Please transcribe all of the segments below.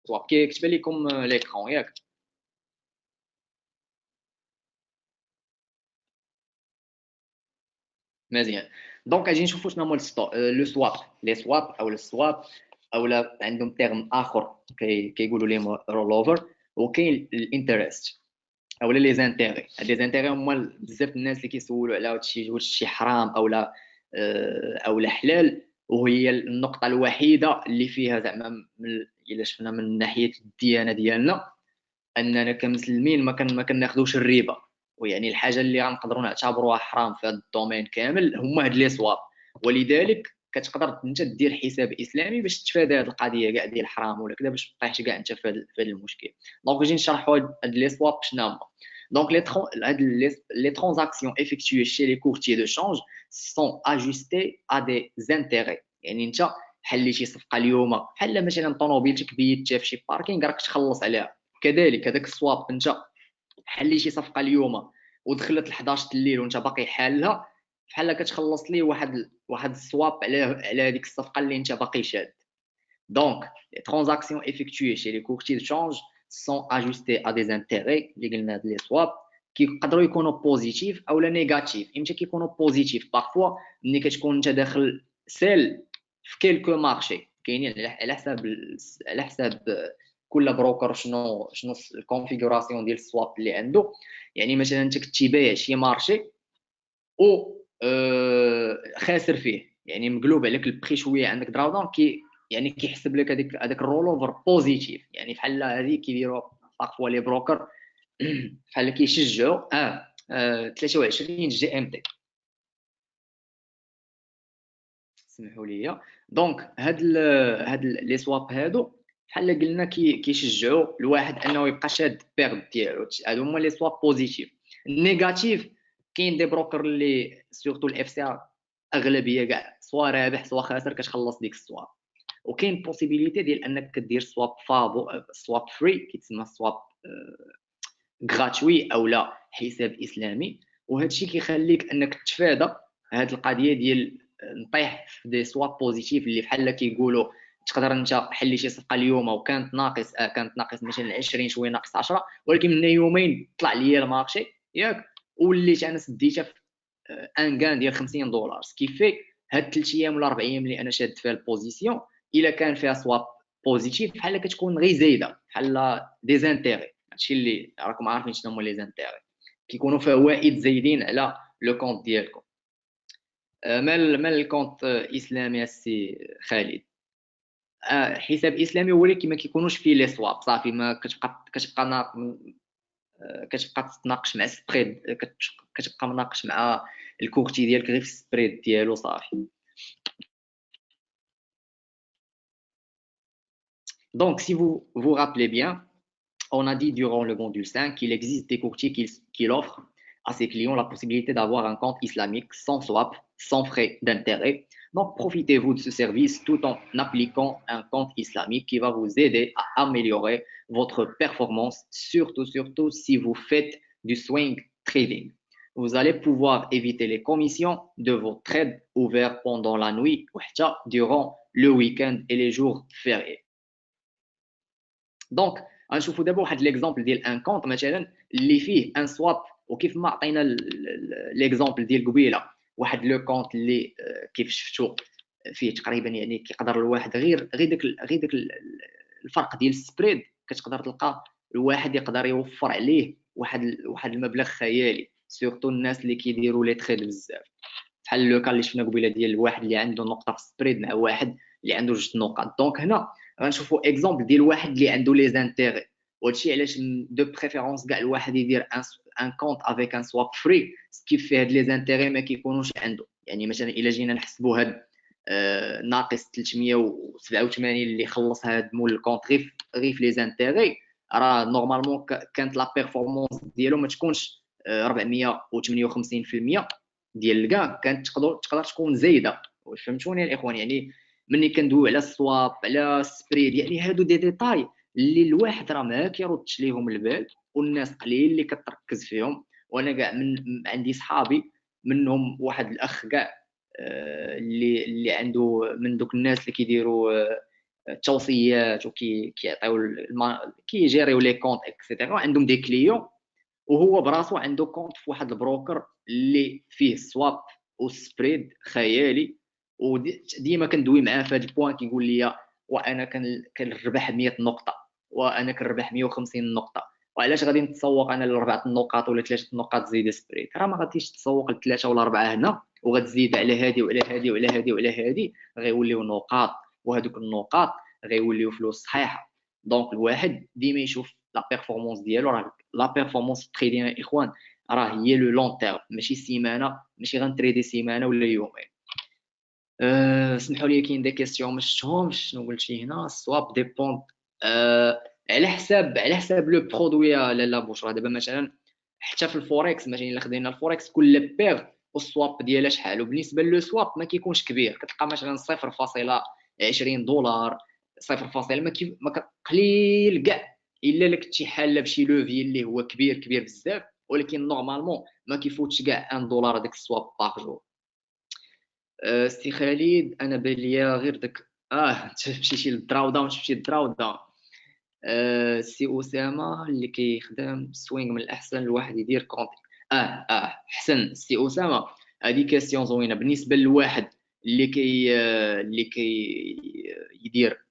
سواب كيكتب لكم ليكرون ياك. مزيان. دونك اجي نشوفوا شنو هو لو سواب، لي سواب او السواب او لا عندهم تيرم اخر كيقولوا لهم رول اوفر. وكاين الانترست او لي زانتيغي. هاد لي زانتيغي هما بزاف الناس اللي كيسولوا على واش شي حرام او لا او لا حلال، وهي النقطه الوحيده اللي فيها زعما الا شفنا من ناحيه الديانه ديالنا اننا كمسلمين ما كناخذوش الربا. ويعني الحاجه اللي غنقدروا نعتبروها حرام في هذا الدومين كامل هما هاد لي سواب. ولذلك كتقدر انت دير حساب اسلامي باش تتفادى هذه القضيه كاع ديال الحرام ولا كذا، باش تطيحش كاع انت في هذا المشكل. دونك نجي نشرحوا هاد لي سواب شنو هما. Donc, les transactions effectuées chez les courtiers de change sont ajustées à des intérêts. يعني انت حليتي صفقه اليوم، بحال مثلا طوموبيلتك بيتها في شي باركينغ راك تخلص عليها، كذلك هذاك السواب انت حليتي صفقه اليوم ودخلت ل 11 الليل وانت باقي حالها، بحال كتخلص ليه واحد السواب على هذيك الصفقه اللي انت باقي شاد. Donc, les transactions effectuées chez les courtiers de change sont ajustées à des intérêts اللي قلنا هاد لي سواب كيقدروا يكونوا بوزيتيف او لا نيجاتيف. امتى كيكونوا بوزيتيف؟ بارفوا ملي كتكون انت داخل سيل في كيلكو مارشي كاينين على حساب كل بروكر شنو الكونفيغوراسيون ديال السواب اللي عنده. يعني مثلا انت كنتي بايع شي مارشي او خاسر فيه، يعني مقلوب عليك البري شويه عندك دراودون يعني كيحسب لك هذاك الرول اوفر بوزيتيف. يعني بحال هذه كيديروا بارفوا لي بروكر بحال كيشجعوا 23 جي ام تي. سمحوا لي. دونك هاد لي سواب هادو بحال قلنا كيشجعوا الواحد انه يبقى شاد بيرد ديالو. هادو هما لي سواب بوزيتيف. النيجاتيف كاين دي بروكر اللي سورتو الاف سي اغلبيه كاع سوا رابح سوا خاسر كتخلص ديك السواب. وكاين بوسيبيليتي ديال انك كدير سواب فابو، سواب فري كيتسمى سواب غراتوي او لا حساب اسلامي. وهذا الشيء كيخليك انك تتفادى هذه القضيه ديال نطيح في دي سواب بوزيتيف اللي بحال كيقولوا تقدر انت حليتي صفقه اليوم وكانت ناقص مثلا 20 شويه ناقص 10، ولكن من يومين طلع لي المارشي ياك وليت انا سديتها في ان كان ديال $50. كيفي هاد 3 ايام ولا 4 ايام اللي انا شاد فيها البوزيسيون الا كان فيها سواب بوزيتيف بحال كتكون غير زايده بحال دي زانتيغي. هادشي اللي راكم عارفين شنو هما لي زانتيغي، كيكونوا فوائد زايدين على لو كونت ديالكم. مال الكونت اسلامي السي خالد. حساب اسلامي هو اللي ما كيكونوش فيه لي سواب صافي، ما كتبقى تتناقش مع السبريد، كتبقى مناقش مع الكورتي ديالك غير في السبريد ديالو صافي. Donc, si vous vous rappelez bien, on a dit durant le module 5 qu'il existe des courtiers qui offrent à ses clients la possibilité d'avoir un compte islamique sans swap, sans frais d'intérêt. Donc, profitez-vous de ce service tout en appliquant un compte islamique qui va vous aider à améliorer votre performance, surtout si vous faites du swing trading. Vous allez pouvoir éviter les commissions de vos trades ouverts pendant la nuit ou durant le week-end et les jours fériés. دونك غنشوفوا دابا واحد ليكزامبل ديال ان كونط مثلا اللي فيه ان سواب. وكيف ما عطينا ليكزامبل ديال قبيله واحد لو كونط اللي كيف شفتوا فيه تقريبا يعني كيقدر الواحد غير داك الفرق ديال السبريد كتقدر تلقى الواحد يقدر يوفر عليه واحد المبلغ خيالي، سورتو الناس اللي كيديروا لي تريد بزاف. بحال لو كان اللي شفنا قبيله ديال واحد اللي عنده نقطه في السبريد مع واحد اللي عنده جوج نقاط. دونك هنا غنشوفوا اكزومبل ديال واحد اللي عنده لي زانتيغي، وهادشي علاش دو بريفيرونس كاع الواحد يدير ان كونط افيك ان سواب فري كيف فيه هاد لي زانتيغي ما كيكونوش عنده. يعني مثلا الا جينا نحسبوا هاد ناقص 387 اللي خلص هاد مول الكونط غير في لي زانتيغي، راه نورمالمون كانت لا بيرفورمانس ديالو ما تكونش 458% ديال كاع، كانت تقدر تكون زايده. واش فهمتوني الاخوان؟ يعني ملي كندويو على السواب على السبريد يعني هادو دي ديتاي اللي الواحد راه ما كيردش ليهم البال والناس قليل اللي كتركز فيهم. وانا كاع من عندي صحابي منهم واحد الاخ كاع اللي عنده من دوك الناس اللي كيديروا التوصيات كيعطيو كيجيريو لي كونط اكسيتيرا. عندهم دي كليون وهو براسو عنده كونط في واحد البروكر اللي فيه سواب وسبريد خيالي، وديما كندوي معاه في هذا البوان كيقول لي وانا كنربح 100 نقطه وانا كنربح 150 نقطه، وعلاش غادي نتسوق انا لاربعه النقاط ولا ثلاثه النقاط زيد سبريد؟ راه ما غاديش تسوق لثلاثه ولا اربعه هنا وغتزيد على هذه وعلى هذه وعلى هذه وعلى هذه، غيوليو نقاط، وهذوك النقاط غيوليو فلوس صحيحه. دونك الواحد ديما يشوف لا بيرفورمانس ديالو. راه لا بيرفورمانس تريدين الاخوان راه هي لو لون تيرم، ماشي سيمانه، ماشي غنتريدي سيمانه ولا يومين. سمحوا لي كاين دي كيسيون ما شفتهمش. شنو قلت لي هنا؟ السواب ديبوند على حساب لو برودوي لالا بوشرا. دابا مثلا حتى في الفوركس مثلا الا خدينا الفوركس كل بيغ والسواب ديالها شحال، وبالنسبه لو سواب ما كيكونش كبير، كتلقى مثلا 0.20 دولار 0. قليل كاع الا لك شي حاله بشي لوفي اللي هو كبير كبير بزاف، ولكن نورمالمون ما كيفوتش كاع 1 دولار هذاك السواب باغ جور. سي خالد انا بان ليا غير داك تمشيتي للدراو داون، تمشي للدراو داون. سي اسامه اللي كيخدم سوينغ من الاحسن الواحد يدير كونتي. حسن سي اسامه، هذه كاستيون زوينه بالنسبه للواحد اللي كي يدير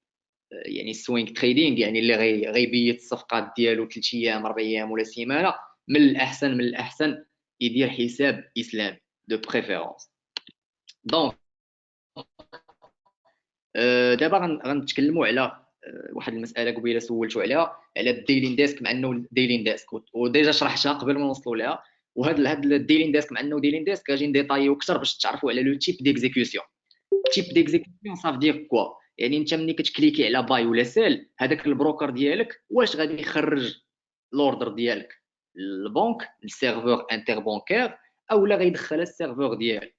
يعني سوينغ تريدينغ، يعني اللي غيبيت الصفقات ديالو 3 ايام 4 ايام ولا سيمانه. من الاحسن يدير حساب اسلامي دو بريفيرونس. دونك دابا غنتكلموا على واحد المساله قبيله سولتو عليها، على الديلين ديسك، مع انه الديلين ديسك وديجا شرحتها قبل ما نوصلوا لها. وهذا الديلين ديسك مع انه ديلين ديسك غادي نديطايو اكثر باش تعرفوا على لو تيب ديكزيكسيون. تيب ديكزيكسيون صافي دير كوا، يعني انت ملي كتكليكي على باي ولا سيل، هذاك البروكر ديالك واش غادي يخرج لوردر ديالك للبنك للسيرفور انتر بانكير، او لا غيدخلها السيرفور ديالو.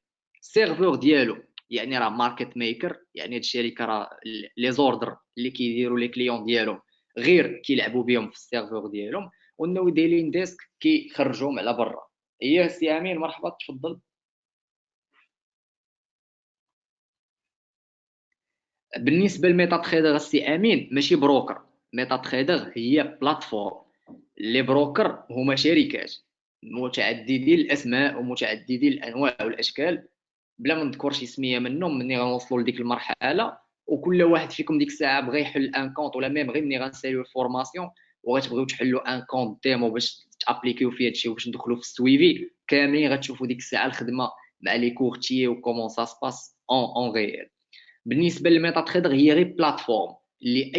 السيرفور ديالو يعني راه ماركت ميكر، يعني هاد الشركه راه لي زوردر اللي كيديروا لي كليون ديالهم غير كيلعبوا بهم في السيرفور ديالهم، والنو ديلين ديسك كيخرجوهم على برا. هي سي امين مرحبا تفضل. بالنسبه لميتا تريدر السي امين ماشي بروكر، ميتا تريدر هي بلاتفورم. لي بروكر هما شركات متعددي الاسماء ومتعددي الانواع والاشكال، بلا ما نذكر شي سميه منهم ملي غنوصلوا لديك المرحله. وكل واحد فيكم ديك الساعه بغى يحل ان كونط، ولا ميم غير ملي غنساليو الفورماسيون وغتبغيو تحلوا ان كونط ديمو باش تابليكيو فيه هادشي وباش ندخلوا في السويفي كاملين، غتشوفوا ديك الساعه الخدمه مع لي كورتيي وكومون سا سباس اون ريال. بالنسبه للميتا تريدر هي غير بلاتفورم اللي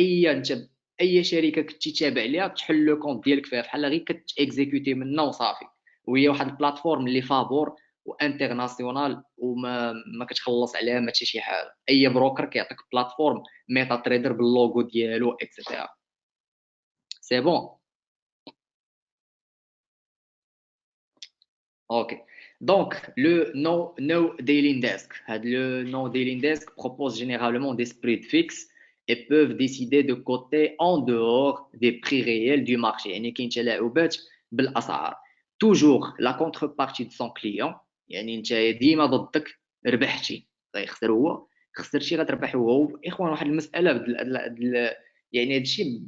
اي شركه كنتي تابع ليها تحل لو كونط ديالك فيها، بحال غير كتيكزيكوتي منها وصافي. وهي واحد البلاتفورم اللي فابور وانترناسيونال وما كتخلص عليها ما حتى شي حاجه. اي بروكر كيعطيك بلاتفورم ميتا تريدر باللوغو ديالو اكسيتيرا. سي بون. Ok. Donc, le no dealing desk. Le no dealing desk propose généralement des spreads fixes et peuvent décider de coter en dehors des prix réels du marché. يعني كاين تلاعبات بالاسعار. Toujours la contrepartie de son client. يعني انت ديما ضدك، ربحتي غيخسر هو، خسرتي غتربح هو. اخوان واحد المساله يعني هذا الشيء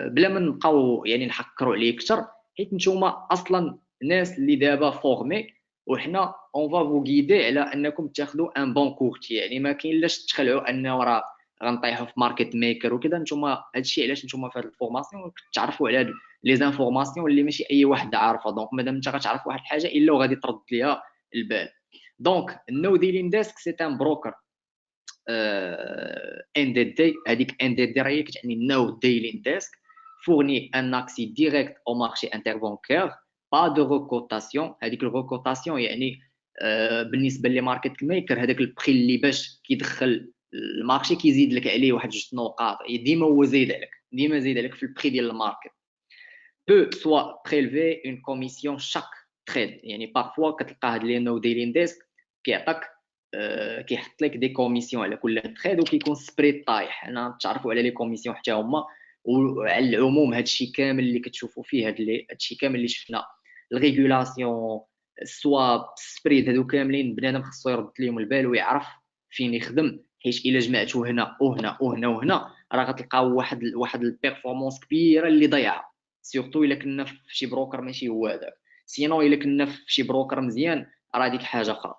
بلا ما نبقاو يعني نحكروا عليه اكثر، حيت نتوما اصلا ناس اللي دابا فورمي، وحنا اون فا فو غيدي على انكم تاخذوا ان بون كورتي. يعني ما كاين لاش تخلعوا انه راه غنطيحوا في ماركت ميكر وكذا. نتوما هادشي علاش نتوما في هاد الفورماسيون تعرفوا على هاد لي زانفورماسيون اللي ماشي اي واحد عارفها. دونك مادام انت غتعرف واحد الحاجه الا وغادي ترد ليها البال. دونك النو ديلين ديسك سي ان بروكر NDD. هذيك NDD راهي كتعني No Dealing Desk, fournit un accès direct au marché interbancaire, pas de recotation. هذيك الروكوتاسيون يعني بالنسبه لي ماركت ميكر هذاك البري اللي باش كيدخل المارشي كيزيد لك عليه واحد جوج نقاط، ديما هو زايد عليك في البري ديال الماركت. peut soit prélever une commission chaque trade. يعني parfois كتلقى هاد لي نو ديلين ديسك كيعطيك كيحط لك دي كوميسيون على كل تريد وكيكون سبريد طايح. انا تعرفوا على لي كوميسيون حتى هما. وعلى العموم هادشي كامل اللي كتشوفوا فيه هادشي كامل اللي شفنا الريغولاسيون السواب السبريد هادو كاملين بنادم خصو يرد ليهم البال ويعرف فين يخدم حيت الا جمعتو هنا وهنا وهنا وهنا راه غتلقاو واحد البيرفورمانس كبيره اللي ضايعه، سورتو الا كنا في شي بروكر ماشي هو هذاك. سينو الا كنا في شي بروكر مزيان راه ديك حاجه اخرى.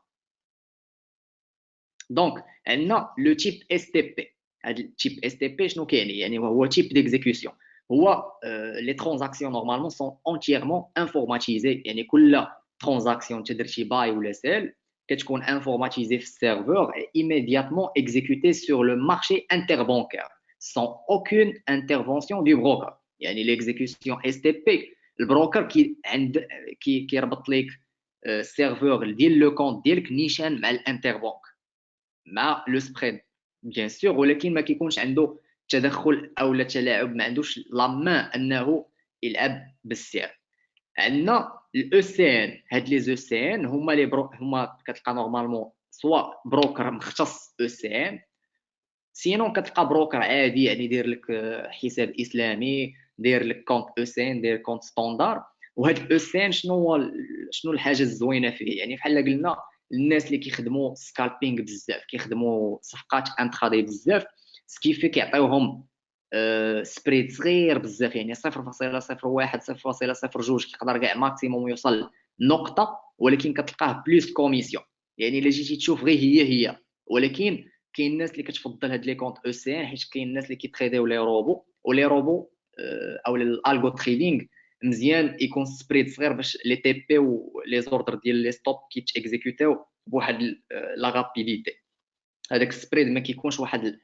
دونك عندنا لو تيب اس تي بي. هاد التيب اس تي بي شنو كيعني؟ يعني هو تيب ديكزيكسيون. هو لي ترانزاكسيون نورمالمون سون انتييرمون انفورماتيزي، يعني كل ترانزاكسيون تدير شي باي ولا سيل كتكون انفورماتيزي في السيرفور اي immédiatement exécutée sur le marché interbancaire sans aucune intervention du broker. يعني l'exécution STP البروكر كيربط لك السيرفور ديال لو كونت ديالك نيشان مع الانتربانك مع لو سبريد بيان سور، ولكن ما كيكونش عنده تدخل او لا تلاعب، ما عندوش لا مان انه يلعب بالسعر. عندنا الاو سي ان. هاد لي زو سي ان هما كتلقى نورمالمون سوا بروكر مختص او سي ان، سينون كتلقى بروكر عادي يعني يدير لك حساب اسلامي، داير لك كونت او سي ان، داير كونت ستاندار. وهاد الاو سي ان شنو الحاجه الزوينه فيه؟ يعني بحال قلنا الناس اللي كيخدموا سكالبينغ بزاف، كيخدموا صفقات انترادي بزاف، سكيفي كيعطيوهم سبريد صغير بزاف، يعني 0.01 0.02 كيقدر كاع ماكسيموم يوصل نقطه، ولكن كتلقاه بلوس كوميسيون. يعني الا جيتي تشوف غير هي ولكن كاين الناس اللي كتفضل هاد لي كونت او سي ان، حيت كاين الناس اللي كيتريديو لي روبو، ولي روبو او الالغو تريدينغ مزيان يكون سبريد صغير باش لي تي بي ولي زوردر ديال لي ستوب كيتيكزيكوتيو بواحد لا رابيديتي. هذاك السبريد ما كيكونش واحد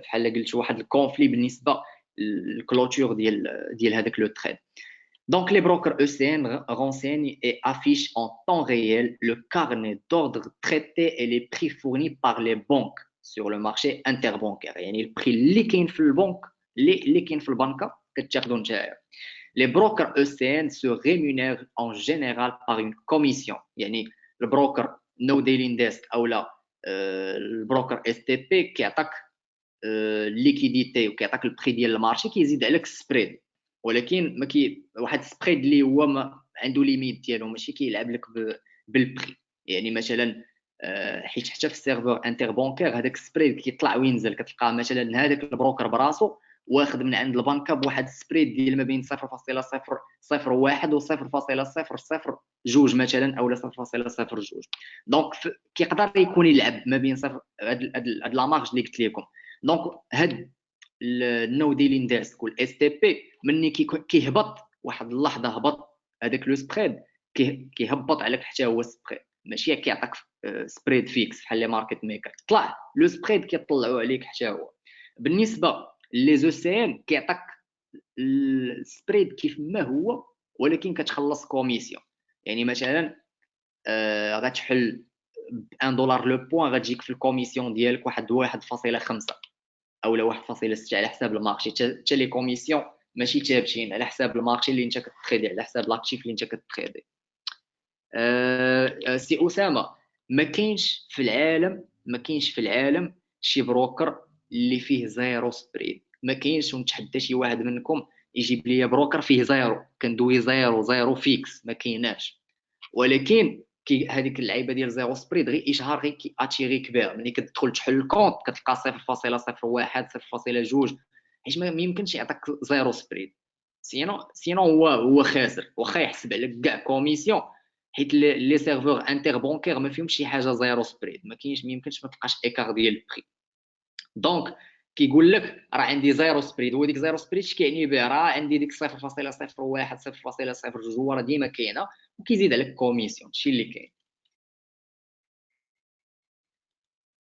بحال قلت واحد الكونفلي بالنسبه للكلوتور ديال هذاك لو تريد. Donc, les brokers ECN renseignent et affichent en temps réel le carnet d'ordre traité et les prix fournis par les banques sur le marché interbancaire. يعني البري اللي كاين في البنك اللي كاين في البنكه كتاخذوا نتايا. Les brokers ECN se rémunèrent en général par une commission. يعني البروكر نو ديلين ديسك او لا البروكر اس تي بي كيعطيك الليكيديتي وكيعطيك البري ديال المارشي، كيزيد عليك السبريد، ولكن ما واحد السبريد اللي هو ما عنده ليميت ديالو، ماشي كيلعب لك بالبري. يعني مثلا حيت حتى في السيرفور انتربانكير هذاك السبريد كيطلع وينزل، كتلقى مثلا هذاك البروكر براسو واخد من عند البنكه بواحد السبريد ديال ما بين 0.001 و 0.002 مثلا او 0.02. دونك كيقدر يكون يلعب ما بين صفر هاد لا مارج اللي قلت لكم. دونك هاد النو ديلين ديسك والاس تي بي مني كيهبط واحد اللحظه، هبط هذاك لو سبريد كيهبط عليك حتى هو سبريد، ماشي كيعطيك سبريد فيكس بحال لي ماركت ميكر، طلع لو سبريد كيطلعوا عليك حتى هو. بالنسبه لي زو سي ان كيعطيك السبريد كيف ما هو، ولكن كتخلص كوميسيون. يعني مثلا غتحل ب 1 دولار لو بوين غتجيك في الكوميسيون ديالك واحد 1.5 او لا 1.6 على حساب المارشي. حتى لي كوميسيون ماشي ثابتين، على حساب المارشي اللي انت كتريدي، على حساب لاكتيف اللي انت كتريدي. سي اسامه، ما كاينش في العالم شي بروكر اللي فيه زيرو سبريد، ما كاينش. ونتحدى شي واحد منكم يجيب لي بروكر فيه زيرو، كندوي زيرو فيكس، ما كايناش. ولكن هذيك اللعيبه ديال زيرو سبريد غير اشهار، غير اتيري كبير. ملي كتدخل تحل الكونت كتلقى 0.01 0.2، حيت ما يمكنش يعطيك زيرو سبريد. سينو هو خاسر، واخا يحسب عليك كاع كوميسيون، حيت لي سيرفور انتربانكير ما فيهمش شي حاجه زيرو سبريد، ما كاينش، ما يمكنش ما تلقاش ايكار ديال البري. دونك كيقول لك راه عندي زيرو سبريد، هو ديك زيرو سبريد كيعني بها راه عندي ديك 0.01 0.02 راه ديما كاينه، وكيزيد عليك كوميسيون، هادشي اللي كاين.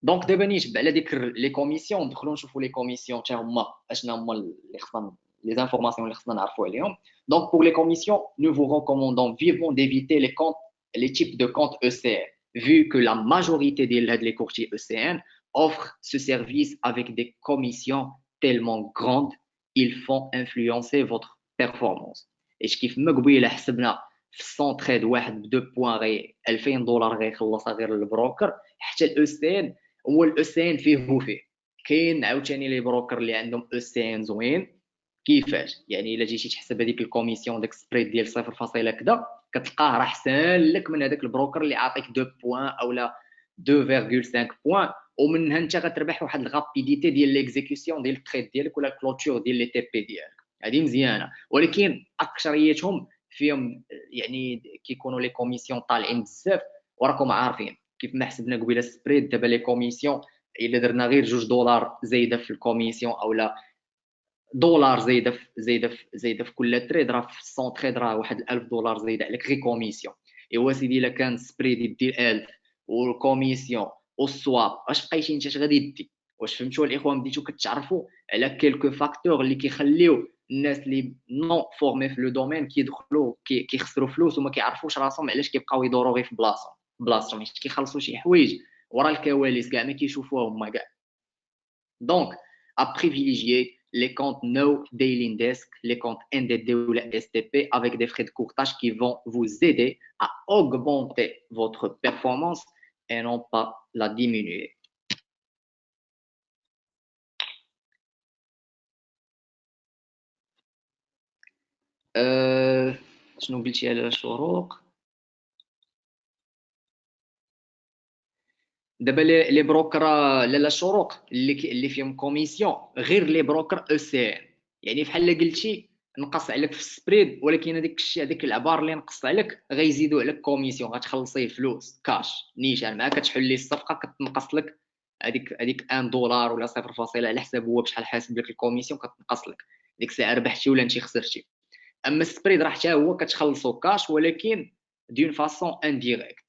دونك دابا نيجي على ديك لي كوميسيون، ندخلوا نشوفوا لي كوميسيون حتى هما اشنا هما اللي خصنا les informations اللي خصنا نعرفوا عليهم. Donc pour les commissions, nous vous recommandons vivement d'éviter les types de comptes ECN, vu que la majorité des courtiers ECN offrent ce service avec des commissions tellement grandes, ils font influencer votre performance. Et كيف ما قبيله حسبنا في السون تريد واحد ب 2 بوين غير 2000 دولار غيخلصها غير البروكر، حتى الاو سي ان هو الاو سي ان فيه وفيه. كاين عاوتاني لي بروكر اللي عندهم او سي ان زوين. كيفاش؟ يعني الا جيتي تحسب هذيك الكوميسيون داك سبريد ديال 0 فاصله كذا، كتلقاه راه حسن لك من هذاك البروكر اللي عاطيك 2 بوين او لا 2,5 بوان، ومنها انت غتربح واحد الغابيديتي ديال ليكزيكسيون ديال التريد ديالك ولا الكلوتور ديال لي تي بي ديالك. هذه مزيانه، ولكن اكثريتهم فيهم يعني كيكونوا لي كوميسيون طالعين بزاف. وراكم عارفين كيف ما حسبنا قبيله السبريد، دابا لي كوميسيون الا درنا غير $2 زايده في الكوميسيون اولا دولار زايده في كل تريد، راه في 100 تريد راه واحد $1000 زايده عليك غير كوميسيون. ايوا سيدي الا كان سبريد يدير 1000 والكوميسيون والسواب، اش بقيتي انت غادي دي؟ واش فهمتوا الاخوان؟ بديتو كتعرفوا على كيلكو فاكتور اللي كيخليو الناس اللي نون فورمي في لو دومين كيدخلوا كيخسروا فلوس وما كيعرفوش راسهم علاش كيبقاو يدوروا غير في بلاصتهم، حيت كيخلصوا شي حوايج ورا الكواليس كاع ما كيشوفوها هما كاع. دونك à privilégier les comptes No Daily Desk, les comptes NDD ou la STP avec des frais de courtage qui vont vous aider à augmenter votre performance et non pas la diminuer. شنو قلتي على الشروق؟ دابا لي بروكر لالا الشروق اللي فيهم كوميسيون غير لي بروكر او سي ان، يعني بحال قلتي نقص عليك في السبريد، ولكن هذيك الشيء هذيك العبار اللي نقص عليك غيزيدوا عليك كوميسيون، غتخلصيه فلوس كاش نيشان معاك، كتحل لي الصفقه كتنقص لك هذيك $1 ولا 0 على حساب هو بشحال حاسب لك الكوميسيون كتنقص لك ديك الساعه ربحتي ولا انت خسرتي. اما السبريد راه حتى هو كتخلصو كاش ولكن دون فاسون انديريكت.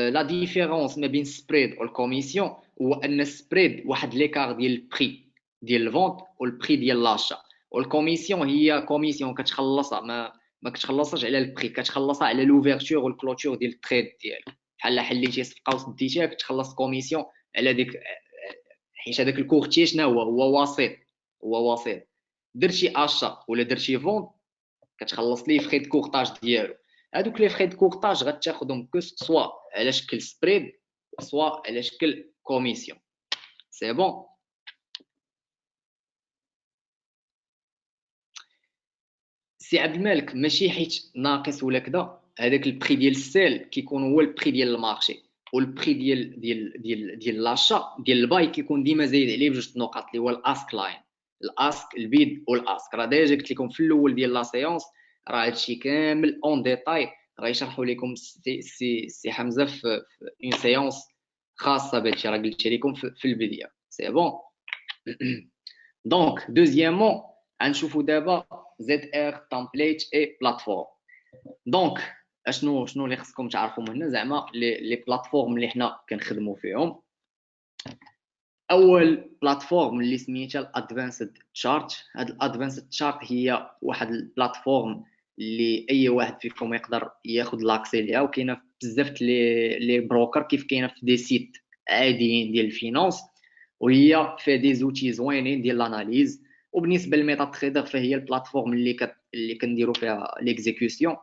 لا ديفيرونس ما بين السبريد والكوميسيون هو ان السبريد واحد ليكار ديال البري ديال الفونت والبري ديال لاشا، والكوميسيون هي كوميسيون كتخلصها ما كتخلصهاش على البري، كتخلصها على لوفيرتور والكلوتور ديال التريد ديالك. بحال حليتي صفقه وسديتيها كتخلص كوميسيون على ديك، حيت هذاك الكورتي شنو هو وسيط، هو وسيط. درتي اشا ولا درتي فونت كتخلص ليه فخي د كورتاج ديالو. هادوك لي فخي د كورتاج غتاخذهم كو سوا على شكل سبريد سوا على شكل كوميسيون. سي بون. سي عبد الملك ماشي حيت ناقص ولا كذا، هذاك البري ديال السيل كيكون هو البري ديال المارشي، والبري ديال لاشا ديال الباي كيكون ديما زايد عليه بجوج نقاط اللي هو الاسك لاين، الاسك البيد والاسك. راه ديجا قلت لكم في الاول ديال لا سيونس راه هادشي كامل اون ديتاي غيشرحوا لكم سي حمزه في اون سيونس خاصه بهادشي، راه قلت لكم في البدايه. سي بون. دونك دوزيامون غنشوفوا دابا زد ار تمبليت اي بلاتفورم. دونك شنو اللي خصكم تعرفوا من هنا زعما لي بلاتفورم اللي حنا كنخدموا فيهم. اول بلاتفورم اللي سميتها الادفانسد تشارت. هاد الادفانسد تشارت هي واحد البلاتفورم اللي اي واحد فيكم يقدر ياخذ لاكسي ليها، وكاينه بزاف لي بروكر كيف كاينه في دي سيت عاديين ديال الفينانس، وهي فيها دي زوتي زوينين ديال الاناليز. وبالنسبه للميتا تريدر فهي البلاتفورم اللي كنديروا فيها ليكزيكسيون،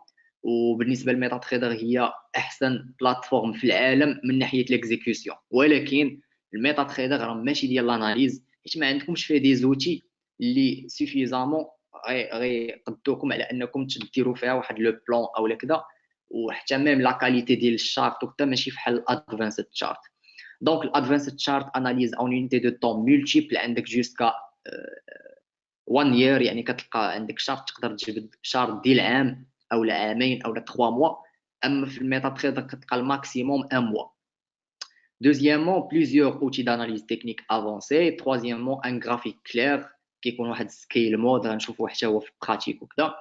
وبالنسبه للميتا تريدر هي احسن بلاتفورم في العالم من ناحيه ليكزيكسيون. ولكن الميتا تريدر راه ماشي ديال الاناليز، حيت ما عندكمش فيه دي زوتي اللي سوفيزامون غيقدوكم على انكم تديروا فيها واحد لو بلان او كذا. وحتى ميم لا كاليتي ديال الشارت وكذا ماشي بحال الادفانسد تشارت. دونك الادفانسد تشارت اناليز اون يونيتي دو طون مولتيبل، عندك جوسكا 1 يير، يعني كتلقى عندك شارت تقدر تجبد شارت ديال عام او عامين او 3 موا. اما في الميتا تريدر كتلقى الماكسيموم 1 موا. Deuxièmement, plusieurs outils d'analyse technique avancés. Troisièmement, un graphique clair كيكون واحد سكيل مود غنشوفوا حتى هو في البراتيك وكذا.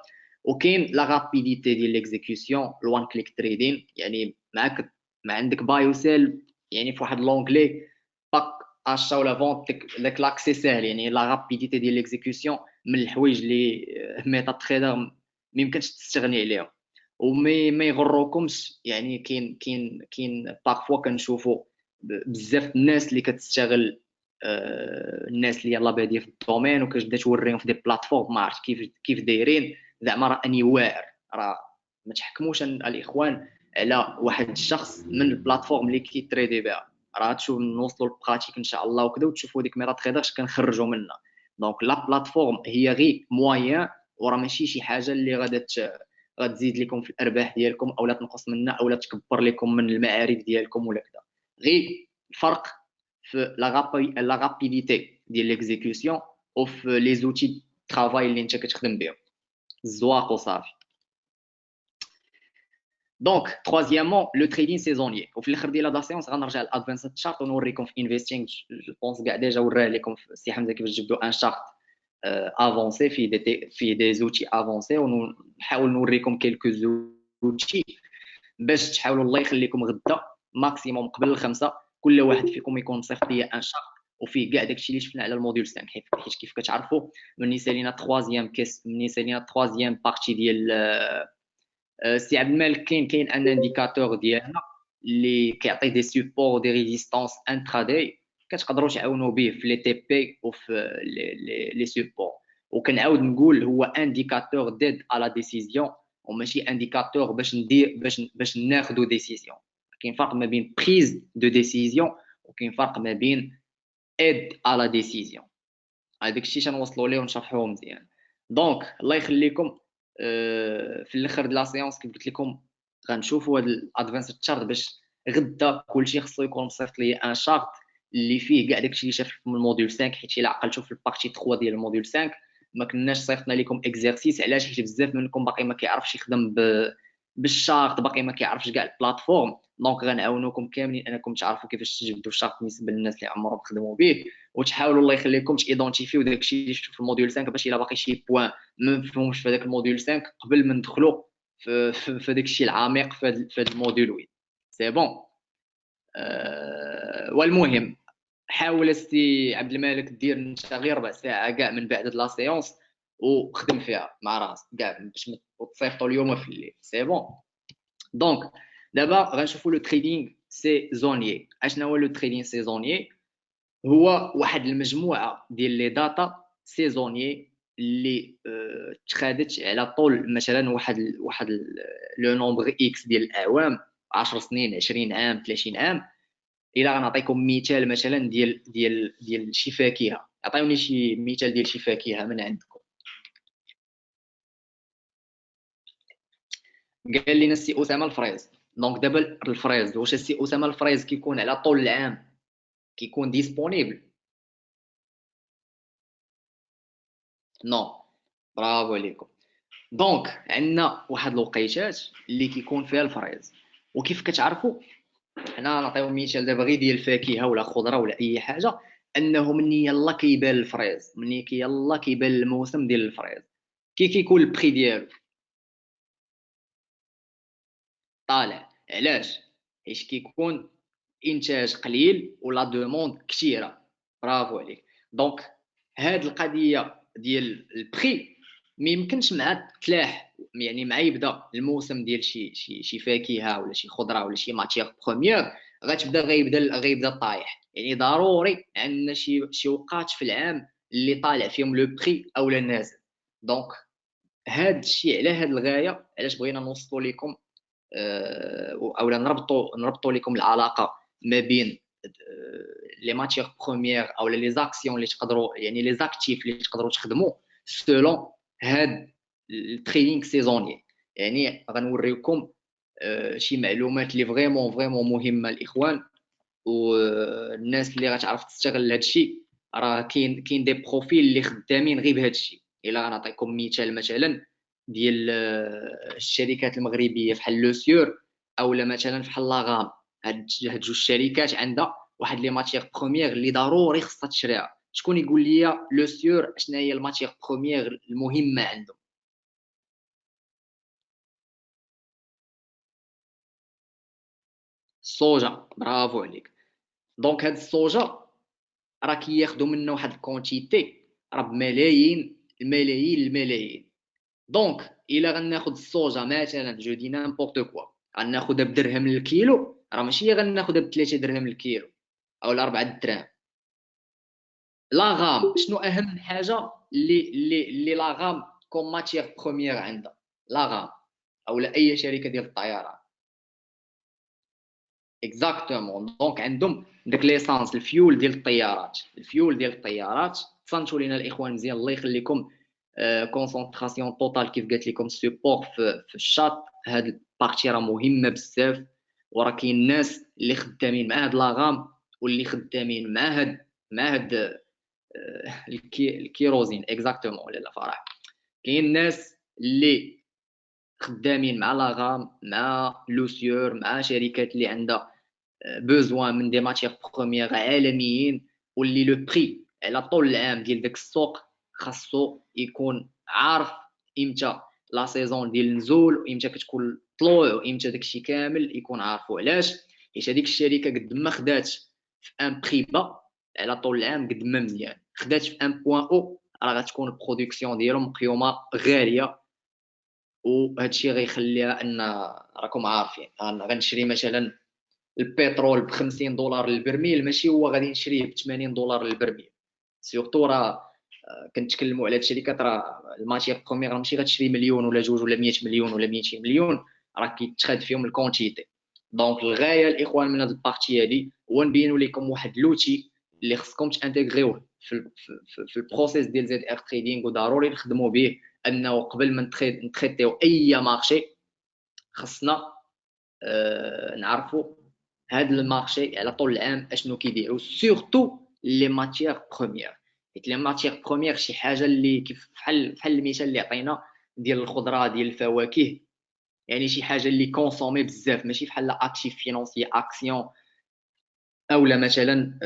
وكاين لا رابيديتي ديال ليكزيكسيون، الوان كليك تريدين، يعني معاك ما عندك باي وسيل يعني في واحد لونغلي باك اشا ولا فونت داك لاكسي ساهل. يعني لا رابيديتي ديال ليكزيكسيون من الحوايج اللي ميتا تريدر ما يمكنش تستغني عليهم. وما ما يغركمش، يعني كاين بارفوا كنشوفوا بزاف الناس اللي كتستغل الناس اللي يلاه باديه في الدومين وكتبدا توريهم في دي بلاتفورم ما عرفت كيف دايرين. زعما راه اني واعر، راه ما تحكموش الاخوان على واحد الشخص من البلاتفورم اللي كيتريدي بها. راه تشوف نوصلوا للبراتيك ان شاء الله وكذا وتشوفوا ديك ميتا تريدرز كنخرجوا منها. دونك لا بلاتفورم هي غير موين، وراه ماشي شي حاجه اللي غتزيد لكم في الارباح ديالكم او لا تنقص منها او لا تكبر لكم من المعارف ديالكم ولا كذا. غير الفرق في لا رابيديتي ديال ليكزيكسيون وفي لي زوتي ترافاي اللي انت كتخدم بهم، الزواق وصافي. دونك troisièmement لو تريدين سيزونيي. وفي الاخر ديال لا سيونس غنرجع للادفانسد شارت ونوريكم في انفستينغ. جو بونس كاع ديجا وراه لكم في السي حمزه كيفاش تجبدوا ان شارت افونسي فيه دي زوتي افونسي، ونحاول نوريكم كيلكو زوتي باش تحاولوا الله يخليكم غدا ماكسيموم قبل الخمسه كل واحد فيكم يكون مصيفط ليا ان شارت وفيه كاع داكشي اللي شفنا على الموديول 5. حيت كيف كتعرفوا مني سالينا تروازيام بارتي ديال سي عبد الملك كاين ان انديكاتور ديالنا اللي كيعطي دي سوبور دي ريزيستانس انتراداي كتقدروا تعاونوا به في لي تي بي وفي لي سوبور. وكنعاود نقول هو انديكاتور ديد على ديسيزيون وماشي انديكاتور باش ناخذوا ديسيزيون. كاين فرق ما بين بريز دو ديسيزيون وكاين فرق ما بين ايد على ديسيزيون. هذاك الشيء تنوصلوا ليه ونشرحوه مزيان. دونك الله يخليكم في الاخر د لا سيونس كيف قلت لكم غنشوفوا هذا الادفانسد شارت باش غدا كلشي خصو يكون مصيفط لي ان شارت اللي فيه كاع داكشي اللي شاف في الموديول 5. حيت الا عقلتوا في البارتي 3 ديال الموديول 5 ما كناش صيفطنا لكم اكزرسيس. علاش؟ حيت بزاف منكم باقي ما كيعرفش يخدم بالشارت، باقي ما كيعرفش كاع البلاتفورم. دونك غنعاونوكم كاملين انكم تعرفوا كيفاش تجبدوا الشارت بالنسبه للناس اللي عمرهم خدموا به، وتحاولوا الله يخليكم تيدونتيفيو داكشي اللي شفتوا في الموديول 5 باش الا باقي شي بوين ما مفهومش في هذاك الموديول 5 قبل ما ندخلوا في داك الشيء العميق في هذا الموديول 8. سي بون. والمهم حاول السي عبد الملك دير انت غير ربع ساعه كاع من بعد لا سيونس وخدم فيها مع راسك كاع باش تصيفطوا اليوم في الليل. سي بون. دونك دابا غنشوفوا لو تريدينغ سيزونيي. اشنا هو لو تريدينغ سيزونيي؟ هو واحد المجموعه ديال لي داتا سيزونيي اللي تخادت على طول مثلا واحد لو نومبر اكس ديال الاعوام، 10 سنين، 20 عام، 30 عام. الا غنعطيكم مثال مثلا ديال شي فاكهه، عطيوني شي مثال ديال شي فاكهه من عندكم. قال لنا السي اسامه الفريز. دونك دابا الفريز، واش السي اسامه الفريز كيكون على طول العام كيكون ديسپونيبل؟ نو. برافو عليكم. دونك عندنا واحد الوقيتات اللي كيكون فيها الفريز. وكيف كتعرفوا حنا نعطيو مثال دابا غير ديال الفاكهه ولا خضره ولا اي حاجه، انه مني يلا كيبان الفريز، مني يلا كيبان الموسم ديال الفريز كيكون البري ديالو طالع. علاش؟ حيت كيكون انتاج قليل ولا دوموند كثيره. برافو عليك. دونك هاد القضيه ديال البري ما يمكنش مع تلاح، يعني مع يبدا الموسم ديال شي فاكهه ولا شي خضره ولا شي ماتيير بروميير غيبدا طايح. يعني ضروري عندنا شي وقات في العام اللي طالع فيهم لو بري اولا نازل. دونك هاد الشيء على هاد الغايه علاش بغينا نوصلوا لكم اولا نربطوا لكم العلاقه ما بين لي ماتيير بروميير او لي زاكسيون اللي تقدروا، يعني لي زاكتيف اللي تقدروا تخدموا سولون هاد التريدينغ سيزوني. يعني غنوريكم شي معلومات اللي فريمون مهمه الاخوان، والناس اللي غتعرف تستغل هذا الشيء. راه كاين دي بروفيل اللي خدامين غير بهذا الشيء. الا غنعطيكم مثلا ديال الشركات المغربيه بحال لو سيور اولا مثلا بحال لاغام. هاد جوج شركات عندها واحد لي ماتيير بروميير اللي ضروري خصها تشريها. شكون يقول لي لو سيور شنو هي الماتيير بروميير المهمه عندهم؟ الصوجا. برافو عليك. دونك هاد الصوجا راه كياخذوا منه واحد الكونتيتي راه بملايين الملايين. دونك الا غناخذ الصوجا مثلا جو دي نيمبورط كوا غناخذها بدرهم للكيلو، راه ماشي غناخذها ب3 درهم للكيلو او 4 دراهم. لا غام شنو اهم حاجه اللي لا غام كوم ماتيير بروميير عندها؟ لا غام او اي شركه ديال الطيران. اكزاكتومون. دونك عندهم داك ليسانس الفيول ديال الطيارات تصنتوا لينا الاخوان مزيان الله يخليكم. كونسونطراسيون توتال كيف قالت لكم سيبور في الشات. هاد البارتي راه مهمه بزاف، وراه كاين الناس اللي خدامين مع هاد لاغام واللي خدامين مع هاد الكيروزين اكزاكتومون ولا فرح. كاين الناس اللي خدامين مع لاغام مع لوسيور مع شركات اللي عندها بوزوان من دي ماتيير بروميير عالميين، واللي لو بري على طول العام ديال داك السوق خاصو يكون عارف امتى لا سيزون ديال النزول وامتى كتكون الطلوع وامتى داكشي كامل يكون عارفو. علاش؟ حيت هذيك الشركه قد ما خدات في ان بري با على طول العام قد ما مزيان خدات في ان بوين او، راه غتكون البرودكسيون ديالهم مقيومه غاليه. وهذا الشيء غيخليها ان راكم عارفين غنشري مثلا البترول ب 50 دولار للبرميل، ماشي هو غادي نشريه ب 80 دولار للبرميل. سورتو راه كنتكلموا على هاد الشركات، راه الماتيير بروميير ماشي غتشري مليون ولا جوج ولا 100 مليون ولا 200 مليون، راه كيتخاد فيهم الكونتيتي. دونك الغايه الاخوان من هاد البارتي هادي هو نبينوا لكم واحد لوتي اللي خصكم تانتيغريوه في البروسيس ديال زد ار تريدينغ، وضروري نخدموا به. انه قبل ما نتريتيو اي مارشي خصنا نعرفوا هاد المارشي على طول العام اشنو كيديروا، سورتو لي ماتيير بروميير. حيت لي ماتيير بروميير شي حاجه اللي كيف بحال المثال اللي عطينا ديال الخضره ديال الفواكه، يعني شي حاجه اللي كونسومي بزاف، ماشي بحال اكتيف فينونسي اكسيون اولا مثلا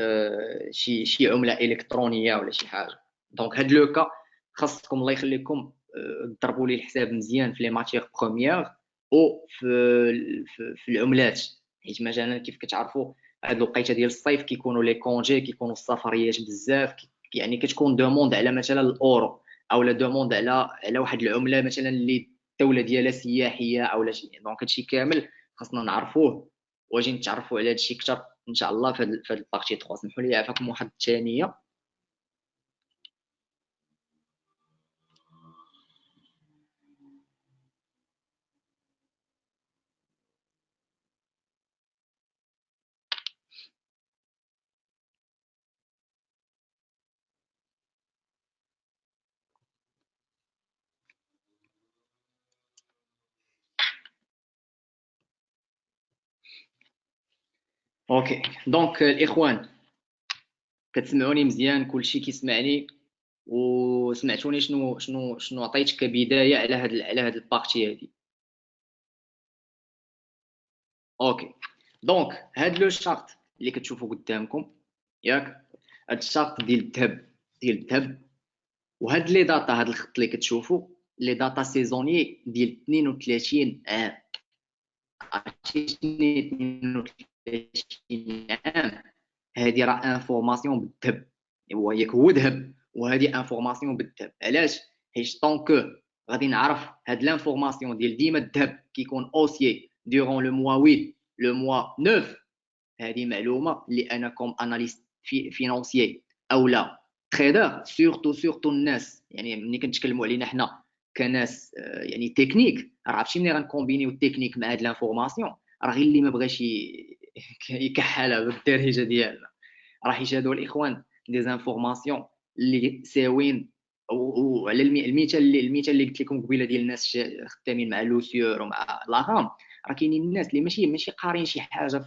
شي عمله الكترونيه ولا شي حاجه. دونك هاد لو كا خاصكم الله يخليكم تضربوا لي الحساب مزيان في لي ماتيير بروميير او في العملات. حيت مثلا كيف كتعرفوا هاد الوقيته ديال الصيف كيكونوا لي كونجي، كيكونوا السفريات بزاف، يعني كتكون دوموند على مثلا الاورو او لا دوموند على واحد العمله مثلا اللي الدوله ديالها سياحيه او لا شي. دونك هادشي كامل خاصنا نعرفوه، واجي نتعرفوا على هادشي اكثر ان شاء الله في هاد البارتي 3. سمحوا لي عافاكم واحد الثانيه. اوكي دونك الاخوان كتسمعوني مزيان؟ كلشي كيسمعني وسمعتوني شنو عطيت كبدايه على هاد البارتي هادي؟ اوكي دونك هاد لو شارت اللي كتشوفوا قدامكم ياك، هاد الشارت ديال الذهب وهاد لي داتا، هاد الخط اللي كتشوفوا لي داتا سيزونيي ديال 32 عام. عرفتي شنو 32 عام؟ هذه راه انفورماسيون بالذهب، هو ذهب وهذه انفورماسيون بالذهب. علاش؟ حيت طونكو غادي نعرف هاد لانفورماسيون ديال ديما الذهب كيكون اوسيي دورون لو موا 8 لو موا 9. هذه معلومه اللي انا كوم اناليست فينونسيي او لا تريدر، سورتو الناس، يعني ملي كنتكلموا علينا حنا كناس يعني تكنيك، راه عرفتي ملي غنكومبينيو التكنيك مع هاد لانفورماسيون راه غير اللي ما بغاش يكحلها بالدارجه ديالنا. راه حيت هادو الاخوان دي زانفورماسيون اللي ساوين. وعلى المثال اللي قلت لكم قبيله ديال الناس خدامين مع لوسيور ومع لاغام، راه كاينين الناس اللي ماشي قارين شي حاجه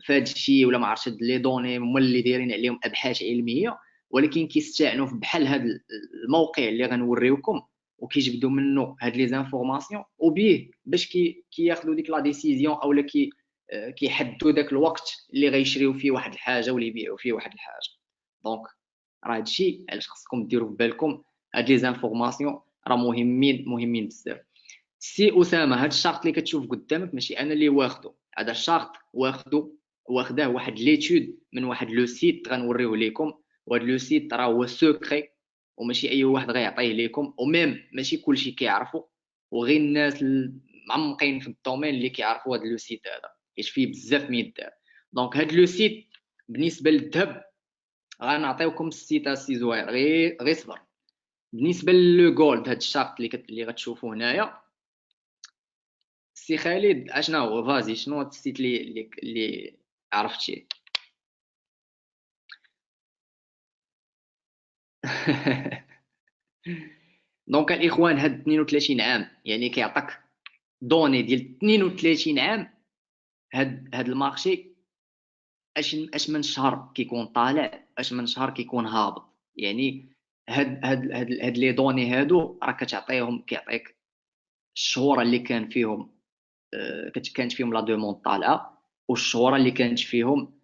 في هذا الشيء ولا ما عرفتش لي دوني هما اللي دايرين عليهم ابحاث علميه، ولكن كيستعنوا بحال هذا الموقع اللي غنوريوكم وكيجبدوا منه هاد لي زانفورماسيون وبيه باش كياخذوا ديك لا ديسيزيون اولا كيحددوا داك الوقت اللي غيشريو فيه واحد الحاجه واللي يبيعوا فيه واحد الحاجه. دونك راه هادشي علاش خصكم ديروا في بالكم هاد لي زانفورماسيون راه مهمين بزاف. سي اسامه، هاد الشارت اللي كتشوف قدامك ماشي انا اللي واخده، هذا الشارت واخداه واحد ليتود من واحد لو سيت غنوريه لكم. وهاد لو سيت راه هو سوكري وماشي اي واحد غيعطيه لكم، وميم ماشي كلشي كيعرفو، وغير الناس المعمقين في الدومين اللي كيعرفوا هاد لو سيت هذا حيت فيه بزاف من الذهب. دونك هاد لو سيت بالنسبه للذهب غنعطيوكم السيت اسي زوير، غير صبر. بالنسبه للو جولد، هاد الشارت اللي غتشوفوه هنايا سي خالد، اشنا هو فازي شنو هاد السيت اللي عرفتي؟ دونك الاخوان هاد 32 عام يعني كيعطيك دوني ديال 32 عام. هاد المارشي اش من شهر كيكون طالع، اش من شهر كيكون هابط. يعني هاد لي دوني هادو راه كيعطيك الشهور اللي كان فيهم كانت فيهم لا دوموند طالعه، والشهور اللي كانت فيهم